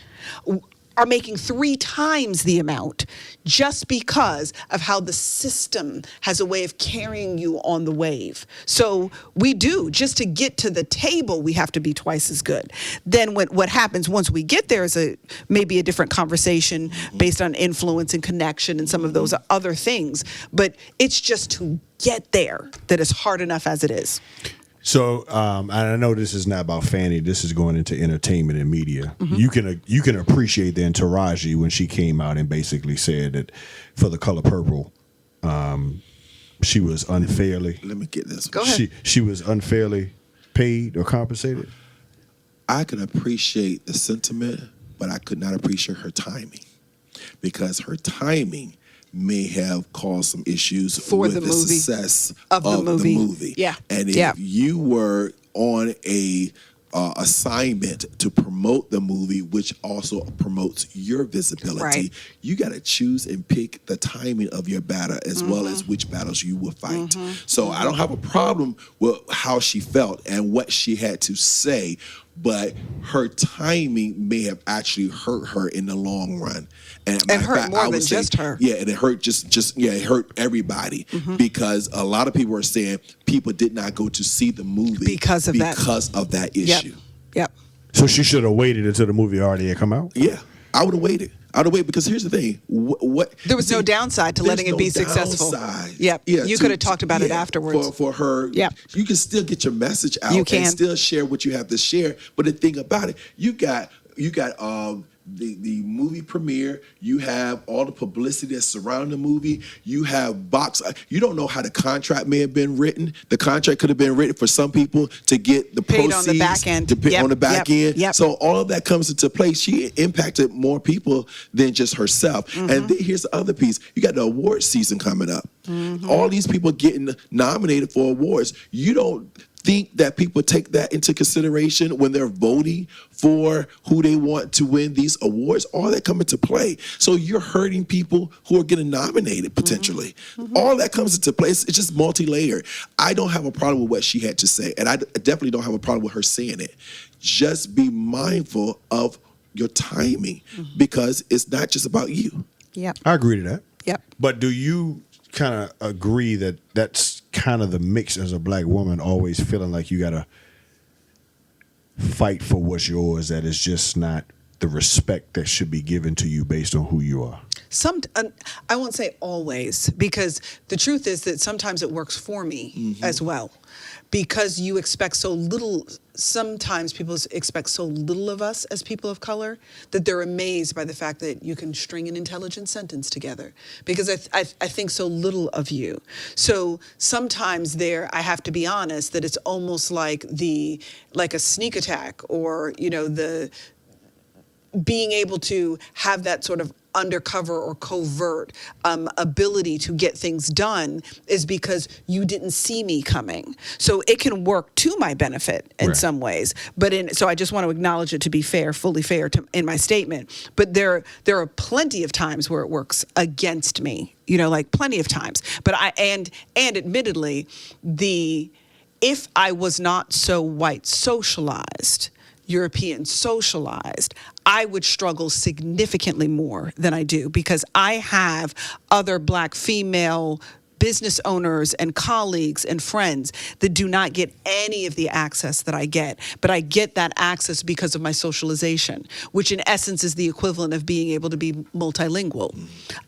[SPEAKER 1] are making 3 times the amount just because of how the system has a way of carrying you on the wave. So we do, just to get to the table, we have to be twice as good. Then what happens once we get there is maybe a different conversation based on influence and connection and some of those other things. But it's just to get there that is hard enough as it is.
[SPEAKER 2] So, and I know this is not about Fannie. This is going into entertainment and media. You can appreciate the Taraji when she came out and basically said that for The Color Purple, she was unfairly.
[SPEAKER 3] Let me get this.
[SPEAKER 1] Go ahead.
[SPEAKER 2] She was unfairly paid or compensated.
[SPEAKER 3] I can appreciate the sentiment, but I could not appreciate her timing, because her timing may have caused some issues with the success of the movie.
[SPEAKER 1] Yeah.
[SPEAKER 3] And if you were on a assignment to promote the movie, which also promotes your visibility, you got to choose and pick the timing of your battle as well as which battles you will fight. So I don't have a problem with how she felt and what she had to say, but her timing may have actually hurt her in the long run. And
[SPEAKER 1] hurt more than just her.
[SPEAKER 3] Yeah, and it hurt it hurt everybody, because a lot of people are saying people did not go to see the movie because of that issue.
[SPEAKER 1] Yep.
[SPEAKER 2] So she should have waited until the movie already had come out?
[SPEAKER 3] Yeah, I would have waited. Because here's the thing.
[SPEAKER 1] There was no downside to letting it be successful. Yep. Yeah, you could have talked about it afterwards.
[SPEAKER 3] For her, you can still get your message out and still share what you have to share. But the thing about it, you got the movie premiere, you have all the publicity that's surrounding the movie, you have you don't know how the contract may have been written. The contract could have been written for some people to get the
[SPEAKER 1] paid
[SPEAKER 3] proceeds
[SPEAKER 1] on the back end.
[SPEAKER 3] On the back end.
[SPEAKER 1] Yep.
[SPEAKER 3] So all of that comes into play. She impacted more people than just herself. And then here's the other piece. You got the award season coming up. All these people getting nominated for awards. You don't think that people take that into consideration when they're voting for who they want to win these awards? All that come into play. So you're hurting people who are getting nominated potentially. All that comes into play. It's just multi-layered. I don't have a problem with what she had to say, and I definitely don't have a problem with her saying it. Just be mindful of your timing, because it's not just about you.
[SPEAKER 1] Yep.
[SPEAKER 2] I agree to that.
[SPEAKER 1] Yep.
[SPEAKER 2] But do you kind of agree that that's kind of the mix as a black woman, always feeling like you got to fight for what's yours, that it's just not the respect that should be given to you based on who you are?
[SPEAKER 1] I won't say always, because the truth is that sometimes it works for me as well. Because you expect so little, sometimes people expect so little of us as people of color that they're amazed by the fact that you can string an intelligent sentence together. Because I think so little of you. So sometimes I have to be honest that it's almost like a sneak attack, or, the being able to have that sort of undercover or covert ability to get things done is because you didn't see me coming. So it can work to my benefit in some ways. But so I just want to acknowledge it to be fair, fully fair in my statement. But there are plenty of times where it works against me, plenty of times. But and admittedly, if I was not so white socialized, European socialized, I would struggle significantly more than I do, because I have other Black female business owners and colleagues and friends that do not get any of the access that I get. But I get that access because of my socialization, which in essence is the equivalent of being able to be multilingual.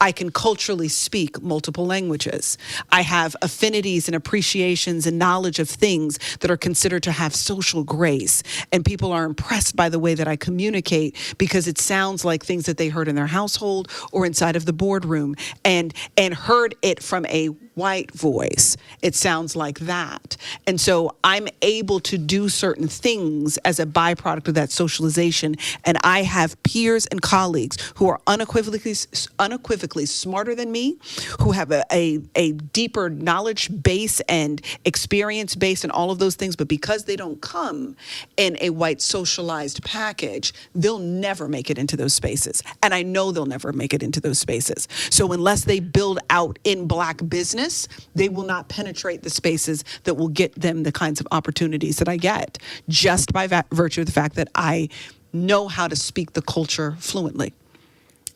[SPEAKER 1] I can culturally speak multiple languages. I have affinities and appreciations and knowledge of things that are considered to have social grace. And people are impressed by the way that I communicate, because it sounds like things that they heard in their household or inside of the boardroom, and heard it from a white voice. It sounds like that. And so I'm able to do certain things as a byproduct of that socialization. And I have peers and colleagues who are unequivocally smarter than me, who have a deeper knowledge base and experience base and all of those things. But because they don't come in a white socialized package, they'll never make it into those spaces. And I know they'll never make it into those spaces. So unless they build out in Black business, they will not penetrate the spaces that will get them the kinds of opportunities that I get, just by virtue of the fact that I know how to speak the culture fluently.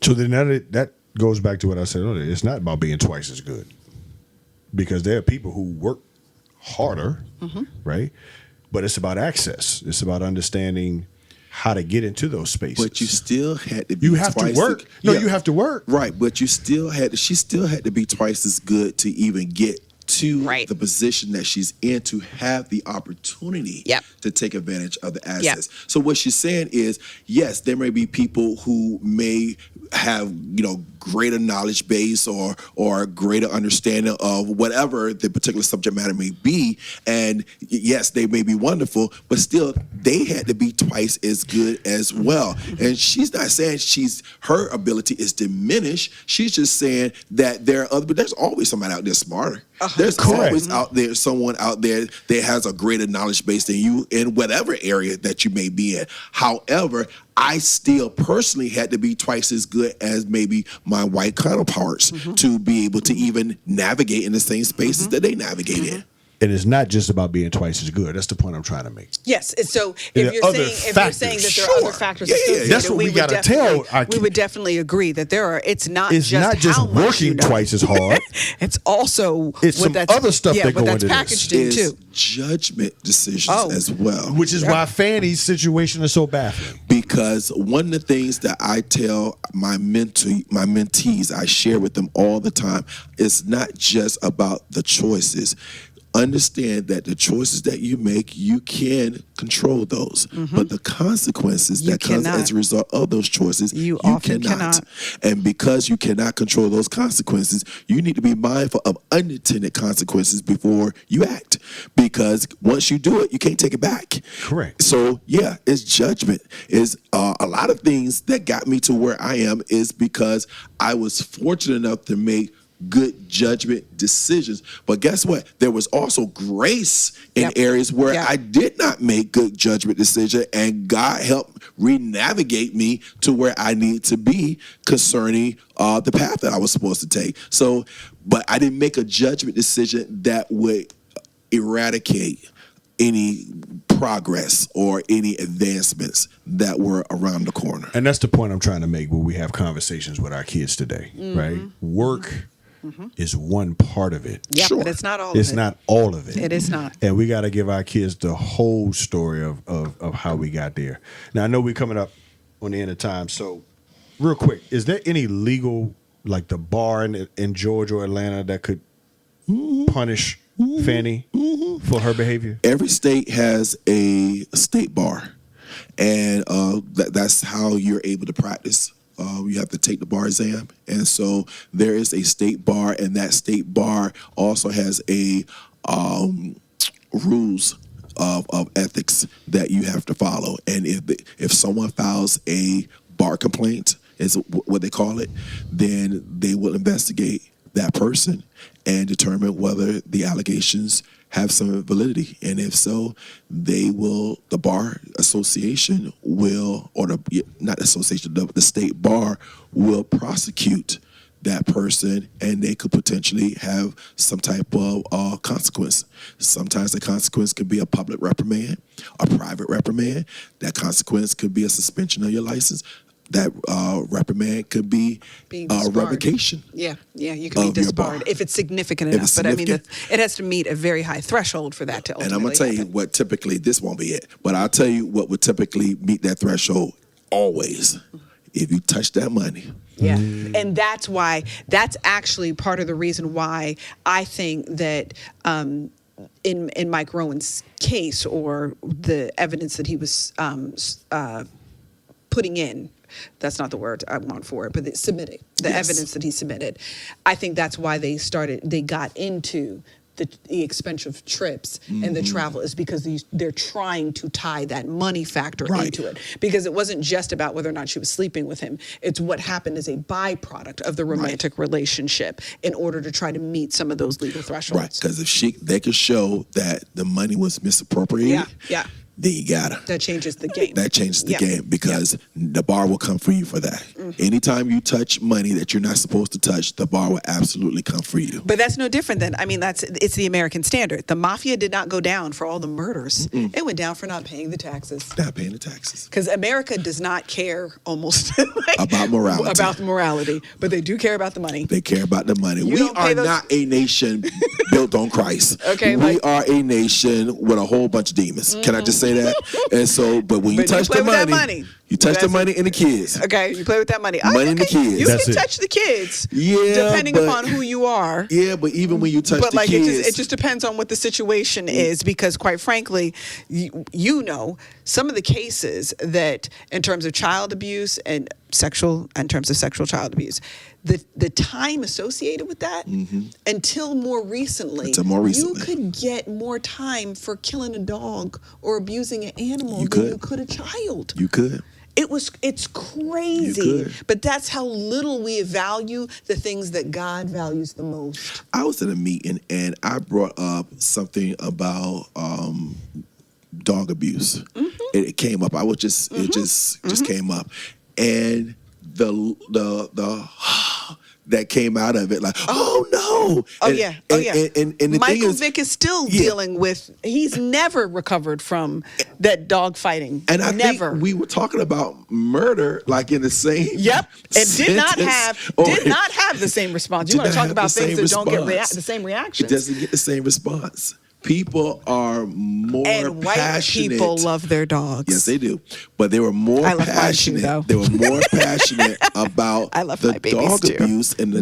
[SPEAKER 2] So then that goes back to what I said earlier. It's not about being twice as good, because there are people who work harder, right? But it's about access. It's about understanding how to get into those spaces.
[SPEAKER 3] But you still had to be
[SPEAKER 2] You have to work. You have to work.
[SPEAKER 3] Right, but she still had to be twice as good to even get to the position that she's in, to have the opportunity to take advantage of the assets. So what she's saying is, yes, there may be people who may have, greater knowledge base or greater understanding of whatever the particular subject matter may be. And yes, they may be wonderful, but still they had to be twice as good as well. And she's not saying her ability is diminished. She's just saying that but there's always somebody out there smarter. There's always someone out there that has a greater knowledge base than you in whatever area that you may be in. However, I still personally had to be twice as good as maybe my white counterparts to be able to even navigate in the same spaces that they navigate in.
[SPEAKER 2] And it's not just about being twice as good. That's the point I'm trying to make.
[SPEAKER 1] Yes. So if you're saying that there are other factors associated,
[SPEAKER 2] that's what we got to tell our kids.
[SPEAKER 1] We would definitely agree that it's not just
[SPEAKER 2] how much working twice as hard.
[SPEAKER 1] It's also
[SPEAKER 2] some other stuff that go into
[SPEAKER 1] packaged
[SPEAKER 2] this.
[SPEAKER 1] in too.
[SPEAKER 3] Judgment decisions as well.
[SPEAKER 2] Which is why Fanny's situation is so baffling.
[SPEAKER 3] Because one of the things that I tell my mentees, I share with them all the time, is not just about the choices. Understand that the choices that you make, you can control those, but the consequences that come as a result of those choices, you cannot. And because you cannot control those consequences, you need to be mindful of unintended consequences before you act, because once you do it, you can't take it back.
[SPEAKER 2] Correct.
[SPEAKER 3] So it's judgment. Is a lot of things that got me to where I am is because I was fortunate enough to make good judgment decisions. But guess what? There was also grace in areas where I did not make good judgment decisions, and God helped re-navigate me to where I need to be concerning the path that I was supposed to take. So, but I didn't make a judgment decision that would eradicate any progress or any advancements that were around the corner.
[SPEAKER 2] And that's the point I'm trying to make when we have conversations with our kids today, right? Work is one part of it.
[SPEAKER 1] Yeah, but it's not all of it.
[SPEAKER 2] It's not all of it.
[SPEAKER 1] It is not.
[SPEAKER 2] And we got to give our kids the whole story of how we got there. Now, I know we're coming up on the end of time. So, real quick, is there any legal, like the bar in Georgia or Atlanta that could punish Fannie for her behavior?
[SPEAKER 3] Every state has a state bar, and that's how you're able to practice. You have to take the bar exam, and so there is a state bar, and that state bar also has a rules of ethics that you have to follow. And if someone files a bar complaint, is what they call it, then they will investigate that person and determine whether the allegations have some validity. And if so, the bar association will, or not association, the state bar will prosecute that person, and they could potentially have some type of consequence. Sometimes the consequence could be a public reprimand, a private reprimand. That consequence could be a suspension of your license. That reprimand could be revocation.
[SPEAKER 1] Yeah, you can be disbarred if it's significant enough. But I mean, it has to meet a very high threshold for that to ultimately
[SPEAKER 3] And I'm going to tell you what typically, this won't be it, but I'll tell you what would typically meet that threshold always. If you touch that money.
[SPEAKER 1] Yeah, and that's actually part of the reason why I think that in Mike Rowan's case, or the evidence that he was putting in, that's not the word I want for it, but submitting the evidence that he submitted. I think that's why they got into the expensive trips and the travel, is because they're trying to tie that money factor into it. Because it wasn't just about whether or not she was sleeping with him. It's what happened as a byproduct of the romantic relationship in order to try to meet some of those legal thresholds.
[SPEAKER 3] Right, because if they could show that the money was misappropriated, then you got her.
[SPEAKER 1] That changes the game.
[SPEAKER 3] That changes the game, because the bar will come for you for that. Anytime you touch money that you're not supposed to touch, the bar will absolutely come for you.
[SPEAKER 1] But that's no different than, it's the American standard. The mafia did not go down for all the murders. It went down for not paying the taxes.
[SPEAKER 3] Not paying the taxes.
[SPEAKER 1] Because America does not care almost
[SPEAKER 3] about morality.
[SPEAKER 1] But they do care about the money.
[SPEAKER 3] They care about the money. We are not a nation built on Christ. We are a nation with a whole bunch of demons. Can I just say that? And so, but when you touch the money, you touch the money and the kids.
[SPEAKER 1] Okay, you play with that money.
[SPEAKER 3] Money and the kids.
[SPEAKER 1] You can touch the kids. Depending upon who you are.
[SPEAKER 3] Yeah, but even when you touch the kids.
[SPEAKER 1] It just depends on what the situation is, because quite frankly, you know, some of the cases that in terms of child abuse and sexual child abuse, the time associated with that, until more recently, you could get more time for killing a dog or abusing an animal than you could a child.
[SPEAKER 3] You could.
[SPEAKER 1] It's crazy, but that's how little we value the things that God values the most.
[SPEAKER 3] I was at a meeting and I brought up something about dog abuse. It came up. It just came up, and the that came out of it, like, oh no. And
[SPEAKER 1] Michael Vick is still dealing with, he's never recovered from that dog fighting.
[SPEAKER 3] And I think we were talking about murder, like in the same
[SPEAKER 1] and did not have the same response. You want to talk about things that don't get the same reaction.
[SPEAKER 3] It doesn't get the same response. People are more
[SPEAKER 1] and white
[SPEAKER 3] passionate.
[SPEAKER 1] People love their dogs.
[SPEAKER 3] Yes, they do. But they were more passionate. They were more passionate about the dog abuse and the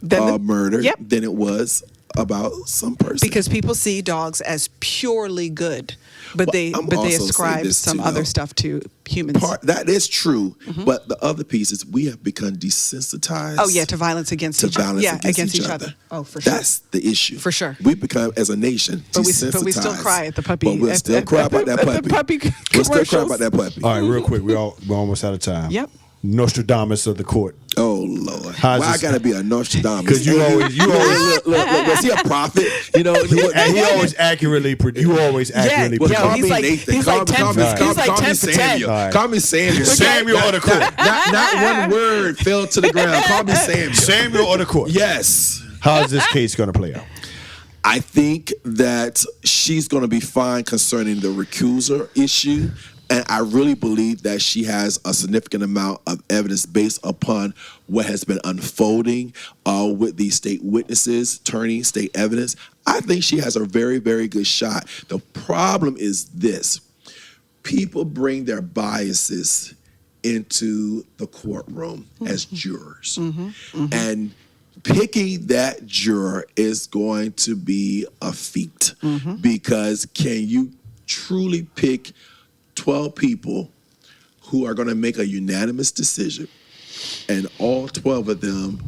[SPEAKER 3] dog murder than it was about some person.
[SPEAKER 1] Because people see dogs as purely good, but they ascribe some other stuff to humans.
[SPEAKER 3] That is true, but the other piece is we have become desensitized.
[SPEAKER 1] To violence against each other. Oh, for sure.
[SPEAKER 3] That's the issue.
[SPEAKER 1] For sure.
[SPEAKER 3] We've become, as a nation, desensitized.
[SPEAKER 1] But we still cry at the puppy.
[SPEAKER 3] But we'll still cry about that puppy. We'll still cry about that puppy.
[SPEAKER 2] All right, real quick. We're almost out of time.
[SPEAKER 1] Yep.
[SPEAKER 2] Nostradamus of the court.
[SPEAKER 3] Oh Lord! Why I gotta be a Nostradamus?
[SPEAKER 2] Because you always
[SPEAKER 3] look. Was he a prophet? You know,
[SPEAKER 2] he always accurately. You always accurately.
[SPEAKER 3] Call me Nathan.
[SPEAKER 1] He's like 10 for
[SPEAKER 3] Samuel.
[SPEAKER 1] 10.
[SPEAKER 3] Call me Samuel.
[SPEAKER 2] Samuel or the court.
[SPEAKER 3] Not one word fell to the ground. Call me Samuel.
[SPEAKER 2] Samuel or the court.
[SPEAKER 3] Yes.
[SPEAKER 2] How is this case going to play out?
[SPEAKER 3] I think that she's going to be fine concerning the recuser issue. And I really believe that she has a significant amount of evidence based upon what has been unfolding with these state witnesses, turning state evidence. I think she has a very, very good shot. The problem is this. People bring their biases into the courtroom as jurors. And picking that juror is going to be a feat because can you truly pick 12 people who are going to make a unanimous decision and all 12 of them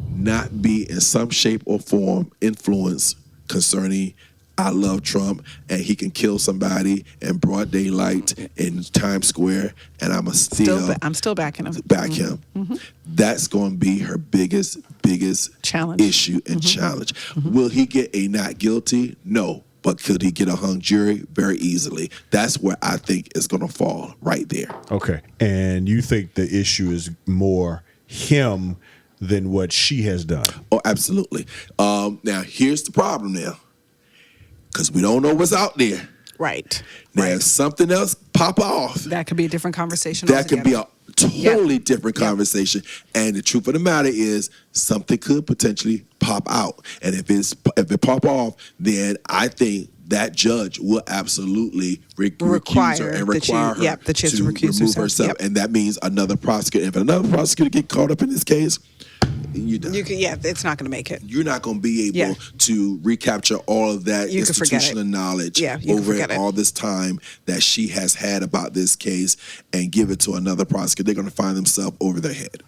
[SPEAKER 3] not be in some shape or form influenced concerning I love Trump and he can kill somebody in broad daylight in Times Square and I'm still
[SPEAKER 1] backing him.
[SPEAKER 3] That's going to be her biggest
[SPEAKER 1] challenge
[SPEAKER 3] issue and challenge. Will he get a not guilty? No. But could he get a hung jury? Very easily. That's where I think it's going to fall right there.
[SPEAKER 2] Okay. And you think the issue is more him than what she has done?
[SPEAKER 3] Oh, absolutely. Now, here's the problem now. Because we don't know what's out there.
[SPEAKER 1] Right.
[SPEAKER 3] Now, if something else pop off.
[SPEAKER 1] That could be a different conversation.
[SPEAKER 3] That could be a totally different conversation. And the truth of the matter is something could potentially pop out. And if it pop off, then I think that judge will absolutely recuse her and require her to remove herself. And that means another prosecutor. If another prosecutor get caught up in this case,
[SPEAKER 1] it's not going to make it.
[SPEAKER 3] You're not going to be able to recapture all of that institutional knowledge over all this time that she has had about this case and give it to another prosecutor. They're going to find themselves over their head.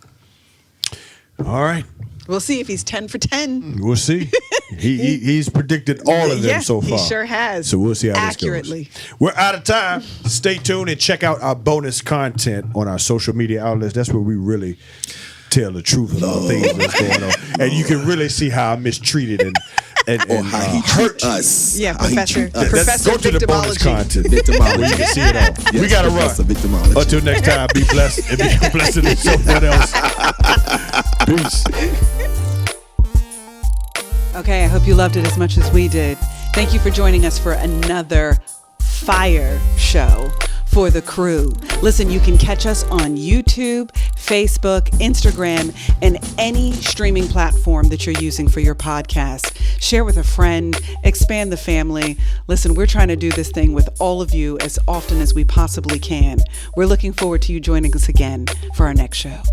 [SPEAKER 2] All right.
[SPEAKER 1] We'll see if he's 10 for 10.
[SPEAKER 2] We'll see. He's predicted all of them so far.
[SPEAKER 1] He sure has.
[SPEAKER 2] So we'll see how
[SPEAKER 1] accurately.
[SPEAKER 2] this goes. We're out of time. Stay tuned and check out our bonus content on our social media outlets. That's where we really tell the truth about things that's going on. And you can really see how I'm mistreated and
[SPEAKER 3] how he hurt us.
[SPEAKER 1] Yeah, Professor
[SPEAKER 2] go to the bonus content.
[SPEAKER 3] Victimology.
[SPEAKER 2] Where you can see it all.
[SPEAKER 3] Yes,
[SPEAKER 2] we got to run. Until next time, be blessed and be blessed in someone else. Peace.
[SPEAKER 1] Okay, I hope you loved it as much as we did. Thank you for joining us for another fire show for the crew. Listen, you can catch us on YouTube, Facebook, Instagram, and any streaming platform that you're using for your podcast. Share with a friend, expand the family. Listen, we're trying to do this thing with all of you as often as we possibly can. We're looking forward to you joining us again for our next show.